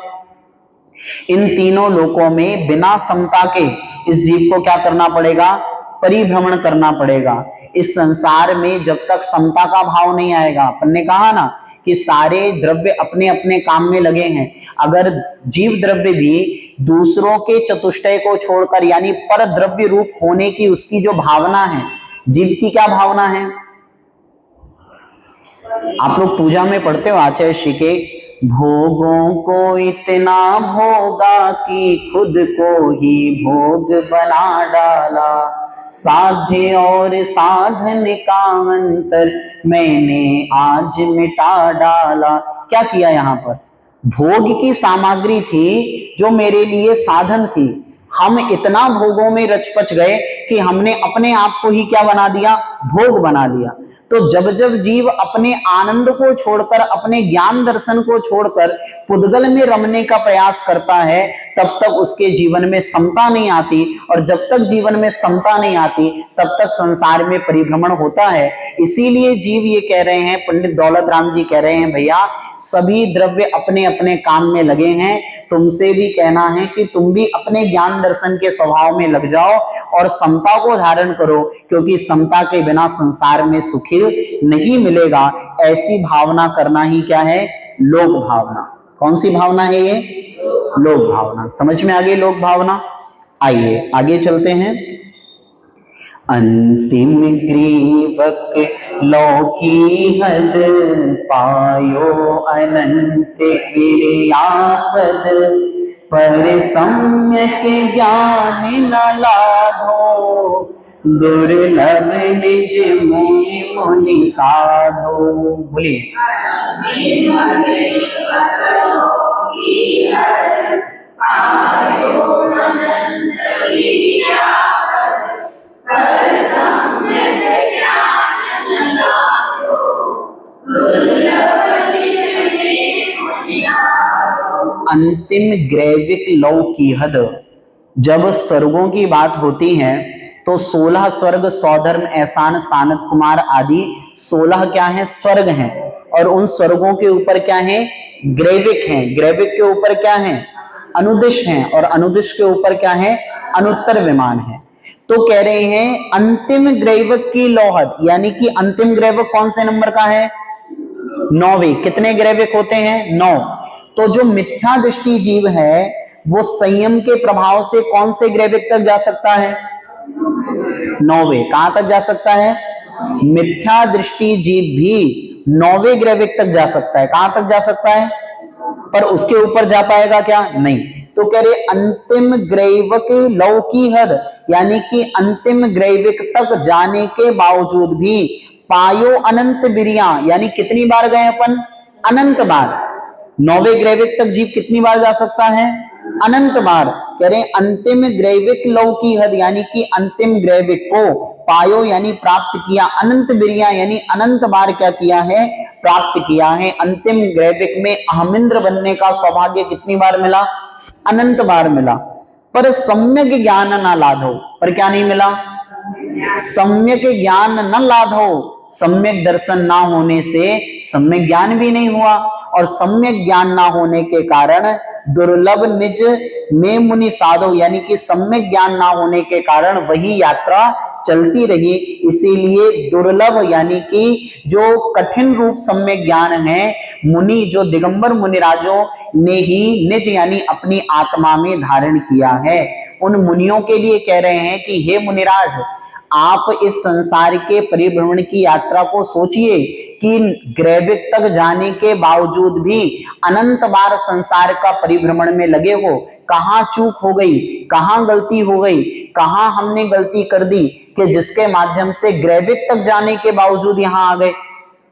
इन तीनों लोकों में बिना समता के इस जीव को क्या करना पड़ेगा? परिभ्रमण करना पड़ेगा। इस संसार में जब तक समता का भाव नहीं आएगा, अपन ने कहा ना कि सारे द्रव्य अपने अपने काम में लगे हैं, अगर जीव द्रव्य भी दूसरों के चतुष्टय को छोड़कर, यानी पर द्रव्य रूप होने की उसकी जो भावना है, जीव की क्या भावना है? आप लोग पूजा में पढ़ते हो आचार्य श्री के, भोगों को इतना भोगा कि खुद को ही भोग बना डाला, साध्य और साधन का अंतर मैंने आज मिटा डाला। क्या किया यहाँ पर? भोग की सामग्री थी जो मेरे लिए साधन थी, हम इतना भोगों में रचपच गए कि हमने अपने आप को ही क्या बना दिया? भोग बना दिया। तो जब जब जीव अपने आनंद को छोड़कर, अपने ज्ञान दर्शन को छोड़कर पुद्गल में रमने का प्रयास करता है, तब तक उसके जीवन में समता नहीं आती, और जब तक जीवन में समता नहीं आती तब तक संसार में परिभ्रमण होता है। इसीलिए जीव ये कह रहे हैं, पंडित दौलत राम जी कह रहे हैं, भैया सभी द्रव्य अपने अपने काम में लगे हैं, तुमसे भी कहना है कि तुम भी अपने ज्ञान दर्शन के स्वभाव में लग जाओ और समता को धारण करो, क्योंकि समता के बिना संसार में सुखी नहीं मिलेगा। ऐसी भावना करना ही क्या है? लोक भावना। कौन सी भावना है ये? लोक भावना। समझ में आ गई लोक भावना? आइए आगे चलते हैं। अंतिम ग्रीवक लौकी हद, पायो अनंत क्रियापद, पर सम्यक ज्ञान न लाधो, दुर्लभ निज में मुनि साधो। बोलिए। अंतिम ग्रैविक लौ की हद। जब स्वर्गों की बात होती है तो 16 स्वर्ग, सौधर्म, ऐसान, सानत कुमार आदि 16 क्या है? स्वर्ग हैं, और उन स्वर्गों के ऊपर क्या है? ग्रैविक हैं। ग्रैविक के ऊपर क्या है? अनुदिश हैं, और अनुदिश के ऊपर क्या है? अनुत्तर विमान है। तो कह रहे हैं अंतिम ग्रैवक की लौहद, यानी कि अंतिम ग्रैवक कौन से नंबर का है? 9वें। कितने ग्रैविक होते हैं? 9। तो जो मिथ्या दृष्टि जीव है वो संयम के प्रभाव से कौन से ग्रैविक तक जा सकता है? 9वें। कहां तक जा सकता है? मिथ्या दृष्टि जीव भी 9वें ग्रैविक तक जा सकता है। कहां तक जा सकता है? पर उसके ऊपर जा पाएगा क्या? नहीं। तो कह रहे अंतिम ग्रैविक लौकी हद, यानी कि अंतिम ग्रैविक तक जाने के बावजूद भी पायो अनंत बिरिया, यानी कितनी बार गए अपन? अनंत बार। 9वें ग्रैविक तक जीव कितनी बार जा सकता है? अनंत बार। कह रहे अंतिम ग्रैविक लौकी हद, यानी कि अंतिम ग्रैविक को पायो यानी प्राप्त किया, अनंत बिरिया यानी अनंत बार क्या किया है? प्राप्त किया है। अंतिम ग्रैविक में अहमिंद्र बनने का सौभाग्य कितनी बार मिला? अनंत बार मिला। पर सम्यक ज्ञान न लाधो, पर क्या नहीं मिला? सम्यक ज्ञान न लाधो, सम्यक दर्शन ना होने से सम्यक ज्ञान भी नहीं हुआ, और सम्यक ज्ञान ना होने के कारण दुर्लभ निज में मुनि साधो, यानी कि सम्यक ज्ञान ना होने के कारण वही यात्रा चलती रही। इसीलिए दुर्लभ यानी कि जो कठिन रूप सम्यक ज्ञान है, मुनि जो दिगंबर मुनिराजों ने ही निज यानी अपनी आत्मा में धारण किया है। उन मुनियों के लिए कह रहे हैं कि हे मुनिराज, आप इस संसार के परिभ्रमण की यात्रा को सोचिए कि ग्रैविक तक जाने के बावजूद भी अनंत बार संसार का परिभ्रमण में लगे हो। कहां चूक हो गई, कहां गलती हो गई, कहां हमने गलती कर दी कि जिसके माध्यम से ग्रैविक तक जाने के बावजूद यहां आ गए?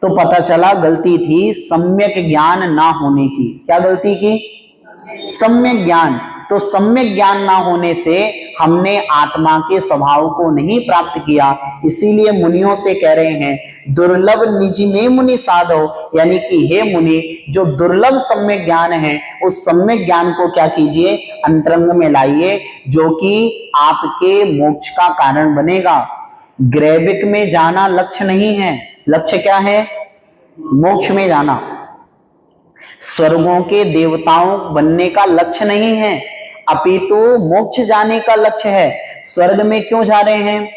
तो पता चला गलती थी सम्यक ज्ञान ना होने की। क्या गलती की? सम्यक ज्ञान। तो सम्यक ज्ञान ना होने से हमने आत्मा के स्वभाव को नहीं प्राप्त किया। इसीलिए मुनियों से कह रहे हैं दुर्लभ निज में मुनि साधो, यानी कि हे मुनि, जो दुर्लभ सम्यक ज्ञान है उस सम्यक ज्ञान को क्या कीजिए? अंतरंग में लाइए, जो कि आपके मोक्ष का कारण बनेगा। ग्रैविक में जाना लक्ष्य नहीं है, लक्ष्य क्या है? मोक्ष में जाना। स्वर्गों के देवताओं बनने का लक्ष्य नहीं है, अपितु मोक्ष जाने का लक्ष्य है। स्वर्ग में क्यों जा रहे हैं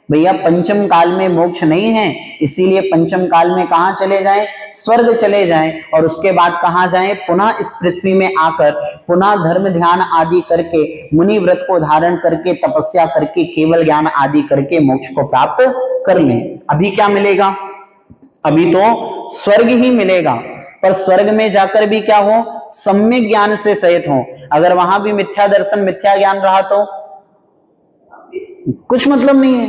भैया? पंचम काल में मोक्ष नहीं है, इसीलिए पंचम काल में कहां चले जाएं? स्वर्ग चले जाएं, और उसके बाद कहां जाएं? पुनः इस पृथ्वी में आकर पुनः धर्म ध्यान आदि करके, मुनि व्रत को धारण करके, तपस्या करके, केवल ज्ञान आदि करके मोक्ष को प्राप्त कर लें। अभी क्या मिलेगा? अभी तो स्वर्ग ही मिलेगा, पर स्वर्ग में जाकर भी क्या हो? सम्यक ज्ञान से सहित हो। अगर वहां भी मिथ्या दर्शन, मिथ्या ज्ञान रहा तो कुछ मतलब नहीं है।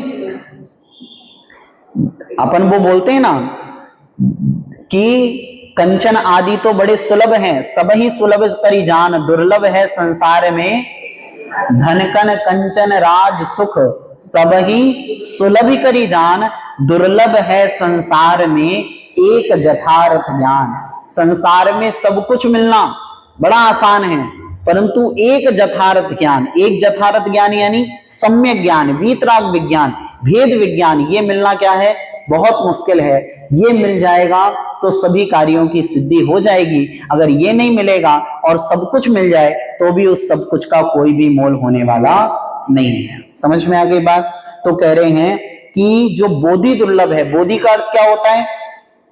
अपन वो बोलते हैं ना कि कंचन आदि तो बड़े सुलभ हैं, सब ही सुलभ करी जान, दुर्लभ है संसार में धनकन कंचन राज सुख, सब ही सुलभ करी जान, दुर्लभ है संसार में एक यथार्थ ज्ञान। संसार में सब कुछ मिलना बड़ा आसान है, परंतु एक यथार्थ ज्ञान, एक यथार्थ ज्ञान यानी सम्यक ज्ञान, वीतराग विज्ञान, भेद विज्ञान, ये मिलना क्या है? बहुत मुश्किल है। ये मिल जाएगा तो सभी कार्यों की सिद्धि हो जाएगी। अगर ये नहीं मिलेगा और सब कुछ मिल जाए तो भी उस सब कुछ का कोई भी मोल होने वाला नहीं है। समझ में आ गई बात? तो कह रहे हैं कि जो बोधि दुर्लभ है, बोधि का अर्थ क्या होता है?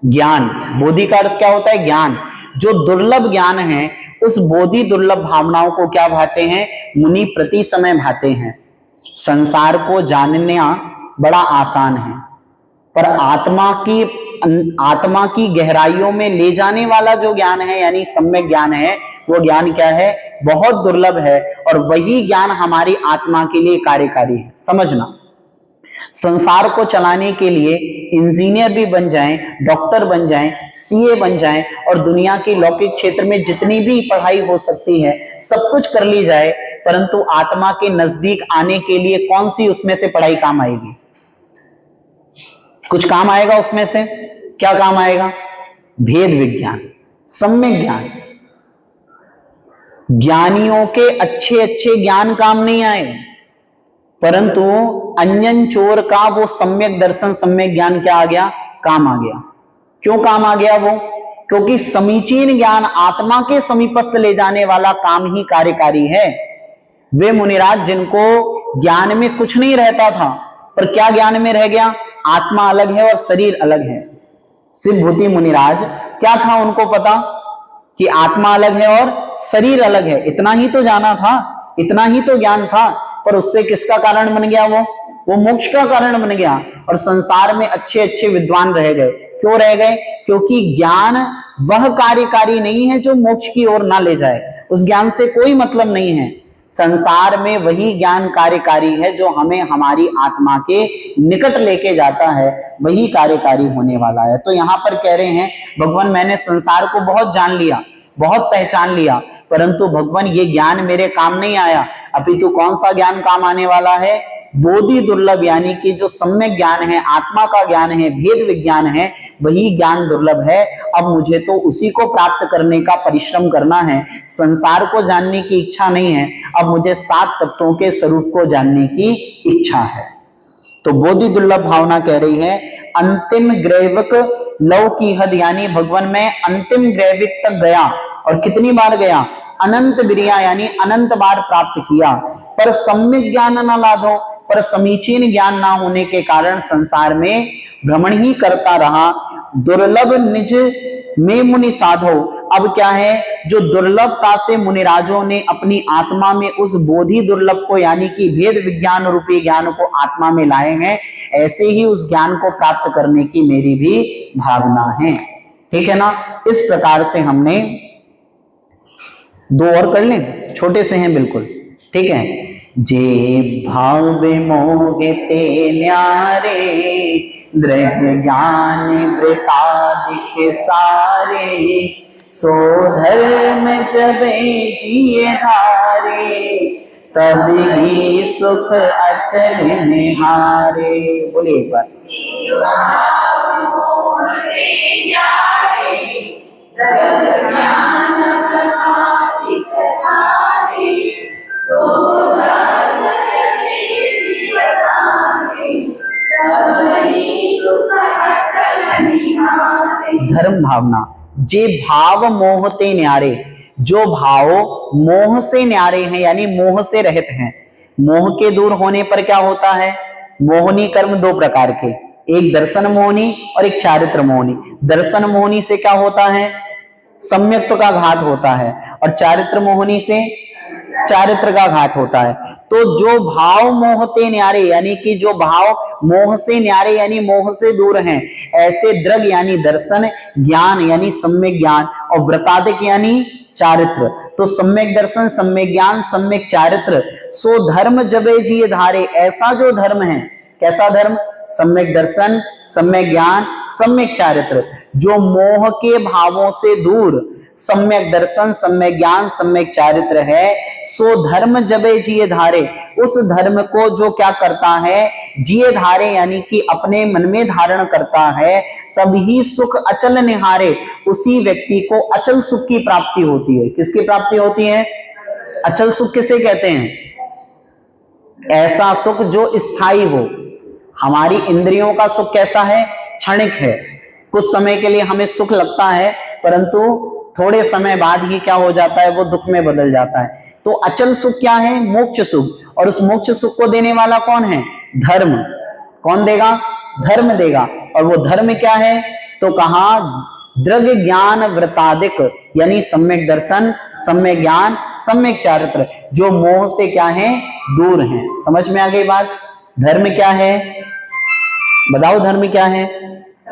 ज्ञान। बोधि का अर्थ क्या होता है? ज्ञान। जो दुर्लभ ज्ञान है उस बोधि दुर्लभ भावनाओं को क्या भाते हैं? मुनि प्रति समय भाते हैं। संसार को जानना बड़ा आसान है, पर आत्मा की गहराइयों में ले जाने वाला जो ज्ञान है यानी सम्यक ज्ञान है, वो ज्ञान क्या है? बहुत दुर्लभ है, और वही ज्ञान हमारी आत्मा के लिए कार्यकारी है। समझना, संसार को चलाने के लिए इंजीनियर भी बन जाएं, डॉक्टर बन जाएं, सीए बन जाएं, और दुनिया के लौकिक क्षेत्र में जितनी भी पढ़ाई हो सकती है सब कुछ कर ली जाए, परंतु आत्मा के नजदीक आने के लिए कौन सी उसमें से पढ़ाई काम आएगी? कुछ काम आएगा उसमें से? क्या काम आएगा? भेद विज्ञान, सम्यक ज्ञान। ज्ञानियों के अच्छे अच्छे ज्ञान काम नहीं आए, परंतु अंजन चोर का वो सम्यक दर्शन, सम्यक ज्ञान क्या आ गया? काम आ गया। क्यों काम आ गया वो? क्योंकि समीचीन ज्ञान आत्मा के समीपस्थ ले जाने वाला काम ही कार्यकारी है। वे मुनिराज जिनको ज्ञान में कुछ नहीं रहता था, पर क्या ज्ञान में रह गया? आत्मा अलग है और शरीर अलग है। शिवभूति मुनिराज क्या था उनको पता कि आत्मा अलग है और शरीर अलग है, इतना ही तो जाना था, इतना ही तो ज्ञान था, पर उससे किसका कारण बन गया? वो मोक्ष का कारण बन गया, और संसार में अच्छे अच्छे विद्वान रह गए। क्यों रह गए? क्योंकि ज्ञान वह कार्यकारी नहीं है जो मोक्ष की ओर ना ले जाए, उस ज्ञान से कोई मतलब नहीं है। संसार में वही ज्ञान कार्यकारी है जो हमें हमारी आत्मा के निकट लेके जाता है, वही कार्यकारी होने वाला है। तो यहाँ पर कह रहे हैं भगवान मैंने संसार को बहुत जान लिया, बहुत पहचान लिया, परंतु भगवान ये ज्ञान मेरे काम नहीं आया। अपितु कौन सा ज्ञान काम आने वाला है? बोधि दुर्लभ, यानी कि जो सम्यक ज्ञान है, आत्मा का ज्ञान है, भेद विज्ञान है, वही ज्ञान दुर्लभ है। अब मुझे तो उसी को प्राप्त करने का परिश्रम करना है। संसार को जानने की इच्छा नहीं है, अब मुझे 7 तत्वों के स्वरूप को जानने की इच्छा है। तो बोधि दुर्लभ भावना कह रही है अंतिम ग्रैविक लव की हद, यानी भगवान मैं अंतिम ग्रैविक तक गया, और कितनी बार गया? अनंत बिरिया, यानी अनंत बार प्राप्त किया, पर सम्यक ज्ञान न लाधो, पर समीचीन ज्ञान ना होने के कारण संसार में भ्रमण ही करता रहा। दुर्लभ निज में मुनि साधो, अब क्या है? जो दुर्लभता से मुनिराजों ने अपनी आत्मा में उस बोधि दुर्लभ को, यानी कि भेद विज्ञान रूपी ज्ञान को आत्मा में लाए हैं, ऐसे ही उस ज्ञान को प्राप्त करने की मेरी भी भावना है। ठीक है ना? इस प्रकार से हमने 2 और कर लें, छोटे से हैं बिल्कुल। ठीक है। जे भाव मोहिते न्यारे, दृढ़ ज्ञान वृतादिक सारे, सो धर्म जबे जिए धारे, तब ही सुख अचल निहारे। बोलिए एक बार। धर्म भावना, जे भाव मोहते न्यारे, जो भाव मोह से न्यारे हैं, यानी मोह से रहित हैं। मोह के दूर होने पर क्या होता है? मोहनी कर्म 2 प्रकार के, एक दर्शन मोहनी और एक चारित्र मोहनी। दर्शन मोहनी से क्या होता है? सम्यक्त्व का घात होता है, और चारित्र मोहनी से चारित्र का घात होता है। तो जो भाव मोहते न्यारे, यानी कि जो भाव मोह से न्यारे यानी मोह से दूर हैं, ऐसे दृग यानी दर्शन, ज्ञान यानी सम्यक ज्ञान, और व्रतादिक यानी चारित्र। तो सम्यक दर्शन, सम्यक ज्ञान, सम्यक चारित्र, सो धर्म जबे जिए धारे, ऐसा जो धर्म है, कैसा धर्म? सम्यक दर्शन, सम्यक ज्ञान, सम्यक चारित्र, जो मोह के भावों से दूर सम्यक दर्शन, सम्यक ज्ञान, सम्यक चारित्र है, सो धर्म जबे जिए धारे, उस धर्म को जो क्या करता है? जिए धारे, यानी कि अपने मन में धारण करता है, तभी सुख अचल निहारे, उसी व्यक्ति को अचल सुख की प्राप्ति होती है। किसकी प्राप्ति होती है? अचल सुख किसे कहते हैं? ऐसा सुख जो स्थायी हो। हमारी इंद्रियों का सुख कैसा है? क्षणिक है, कुछ समय के लिए हमें सुख लगता है, परंतु थोड़े समय बाद ही क्या हो जाता है? वो दुख में बदल जाता है। तो अचल सुख क्या है? मोक्ष सुख, और उस मोक्ष सुख को देने वाला कौन है? धर्म। कौन देगा? धर्म देगा। और वो धर्म क्या है? तो कहा दृग ज्ञान व्रतादिक, यानी सम्यक दर्शन, सम्यक ज्ञान, सम्यक चारित्र, जो मोह से क्या है? दूर हैं। समझ में आ गई बात? धर्म क्या है? बताओ धर्म क्या है?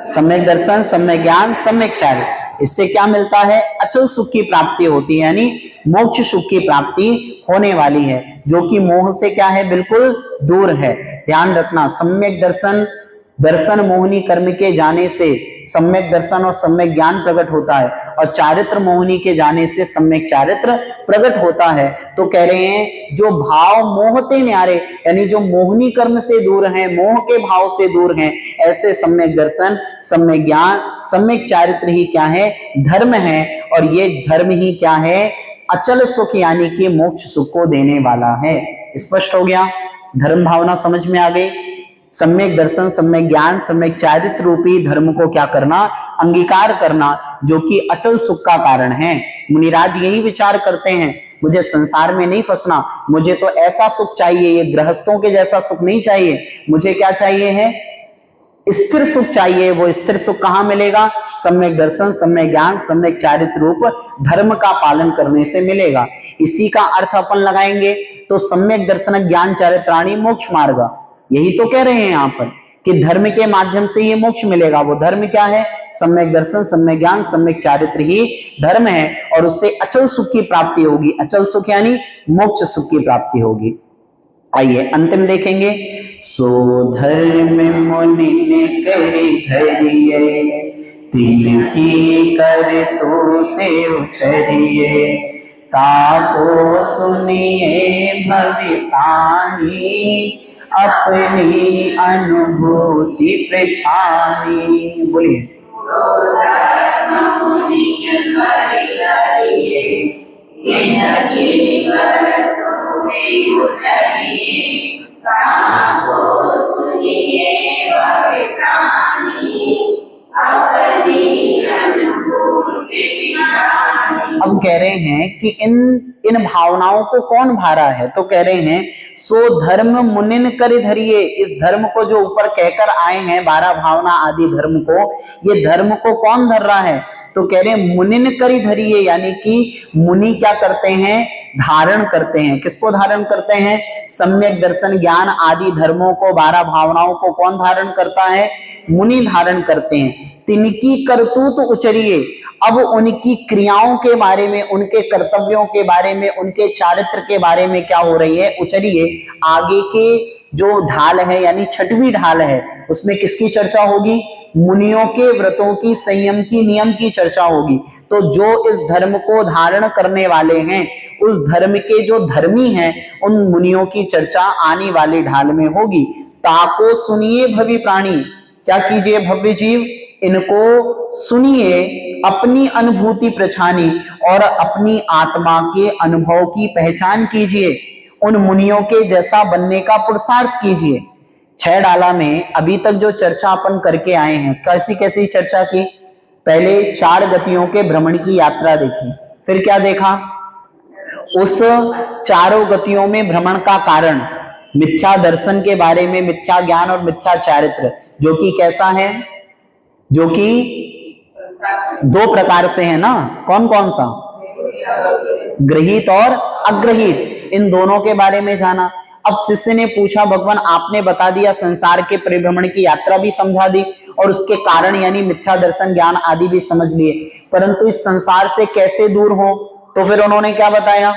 सम्यक दर्शन, सम्यक ज्ञान, सम्यक चारित्र। इससे क्या मिलता है? अचल सुख की प्राप्ति होती है, यानी मोक्ष सुख की प्राप्ति होने वाली है, जो कि मोह से क्या है? बिल्कुल दूर है। ध्यान रखना, सम्यक दर्शन, दर्शन मोहनी कर्म के जाने से सम्यक दर्शन और सम्यक ज्ञान प्रकट होता है, और चारित्र मोहनी के जाने से सम्यक चारित्र प्रकट होता है। तो कह रहे हैं जो भाव मोहते न्यारे, यानी जो मोहनी कर्म से दूर हैं, मोह के भाव से दूर हैं, ऐसे सम्यक दर्शन, सम्यक ज्ञान, सम्यक चारित्र ही क्या है? धर्म है। और ये धर्म ही क्या है? अचल सुख, यानी कि मोक्ष सुख को देने वाला है। स्पष्ट हो गया? धर्म भावना समझ में आ गई? सम्यक दर्शन, सम्यक ज्ञान, सम्यक चारित्र रूपी धर्म को क्या करना? अंगीकार करना, जो कि अचल सुख का कारण है। मुनिराज यही विचार करते हैं, मुझे संसार में नहीं फंसना, मुझे तो ऐसा सुख चाहिए, ये गृहस्थों के जैसा सुख नहीं चाहिए। मुझे क्या चाहिए है? स्थिर सुख चाहिए। वो स्थिर सुख कहाँ मिलेगा? सम्यक दर्शन, सम्यक ज्ञान, सम्यक चारित्र रूप धर्म का पालन करने से मिलेगा। इसी का अर्थ अपन लगाएंगे तो सम्यक दर्शन ज्ञान चारित्राणि मोक्ष मार्ग, यही तो कह रहे हैं यहाँ पर कि धर्म के माध्यम से ये मोक्ष मिलेगा। वो धर्म क्या है? सम्यक दर्शन, सम्यक ज्ञान, सम्यक चारित्र ही धर्म है, और उससे अचल सुख की प्राप्ति होगी। अचल सुख यानी मोक्ष सुख की प्राप्ति होगी। आइए अंतिम देखेंगे। सो धर्म मुनि ने करी धरिए, तिनकी कर तोते उछरिए, ताको सुनिए भवि प्राणी, अपनी अनुभूति प्रछानी। बोलिए। अब कह रहे हैं कि इन भावनाओं को कौन भा रहा है? तो कह रहे हैं सो धर्म मुनिन कर धरिए। इस धर्म को जो ऊपर कहकर आए हैं 12 भावना आदि धर्म को, ये धर्म को कौन धर रहा है? तो कह रहे हैं मुनिन कर धरिए, यानी कि मुनि क्या करते हैं? धारण करते हैं। किसको धारण करते हैं? सम्यक दर्शन ज्ञान आदि धर्मों को, 12 भावनाओं को कौन धारण करता है? मुनि धारण करते हैं। तिनकी करतूत उचरिए। अब उनकी क्रियाओं के बारे में, उनके कर्तव्यों के बारे में, उनके चारित्र के बारे में क्या हो रही है? उचरिए। आगे के जो ढाल है यानी 6वीं ढाल है, उसमें किसकी चर्चा होगी? मुनियों के व्रतों की, संयम की, नियम की चर्चा होगी। तो जो इस धर्म को धारण करने वाले हैं, उस धर्म के जो धर्मी हैं, उन मुनियों की चर्चा आने वाली ढाल में होगी। ताको सुनिए भवि प्राणी। क्या कीजिए भव्य जीव? इनको सुनिए, अपनी अनुभूति प्रछानी, और अपनी आत्मा के अनुभव की पहचान कीजिए। उन मुनियों के जैसा बनने का पुरुषार्थ कीजिए। 6 डाला में अभी तक जो चर्चा अपन करके आए हैं, कैसी कैसी चर्चा की? पहले 4 गतियों के भ्रमण की यात्रा देखी, फिर क्या देखा? उस 4 गतियों में भ्रमण का कारण, मिथ्या दर्शन के बारे में, मिथ्या ज्ञान और मिथ्या चारित्र, जो कि कैसा है? जो कि 2 प्रकार से है ना। कौन कौन सा? गृहीत और अग्रहीत। इन दोनों के बारे में जाना। अब शिष्य ने पूछा, भगवान आपने बता दिया, संसार के परिभ्रमण की यात्रा भी समझा दी, और उसके कारण यानी मिथ्या दर्शन ज्ञान आदि भी समझ लिए, परंतु इस संसार से कैसे दूर हो? तो फिर उन्होंने क्या बताया?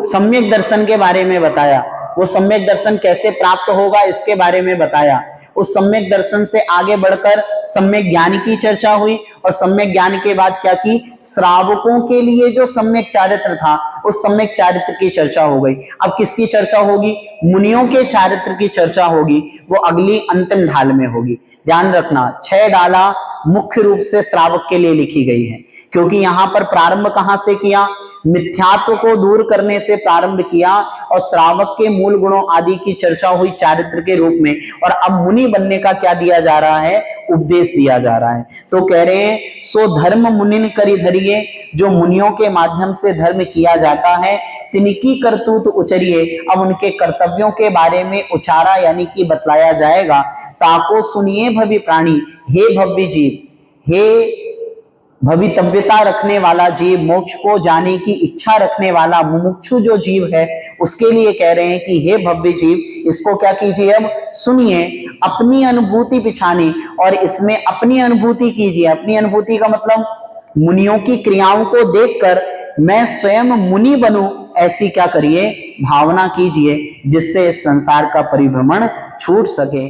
सम्यक दर्शन के बारे में बताया। वो सम्यक दर्शन कैसे प्राप्त होगा इसके बारे में बताया। उस सम्यक दर्शन से आगे बढ़कर सम्यक ज्ञान की चर्चा हुई, और सम्यक ज्ञान के बाद क्या की? श्रावकों के लिए जो सम्यक चारित्र था, उस सम्यक चारित्र की चर्चा हो गई। अब किसकी चर्चा होगी? मुनियों के चारित्र की चर्चा होगी। वो अगली अंतिम ढाल में होगी। ध्यान रखना, 6 डाला मुख्य रूप से श्रावक के लिए लिखी गई है, क्योंकि यहां पर प्रारंभ कहां से किया? मिथ्यात्व को दूर करने से प्रारंभ किया, और श्रावक के मूल गुणों आदि की चर्चा हुई चारित्र के रूप में। और अब मुनि बनने का क्या दिया जा रहा है? उपदेश दिया जा रहा है। तो कह रहे हैं सो धर्म मुनिन करी धरिए। जो मुनियों के माध्यम से धर्म किया जाता है, तिनकी करतूत उचरिए। अब उनके कर्तव्यों के बारे में उचारा यानी कि बतलाया जाएगा। ताको सुनिए भवि प्राणी। हे भव्य जीव, हे भवितव्यता रखने वाला जीव, मोक्ष को जाने की इच्छा रखने वाला मुमुक्षु जो जीव है, उसके लिए कह रहे हैं कि हे भव्य जीव, इसको क्या कीजिए? अब सुनिए, अपनी अनुभूति पिछानी, और इसमें अपनी अनुभूति कीजिए। अपनी अनुभूति का मतलब मुनियों की क्रियाओं को देखकर मैं स्वयं मुनि बनूं, ऐसी क्या करिए? भावना कीजिए, जिससे इस संसार का परिभ्रमण छूट सके।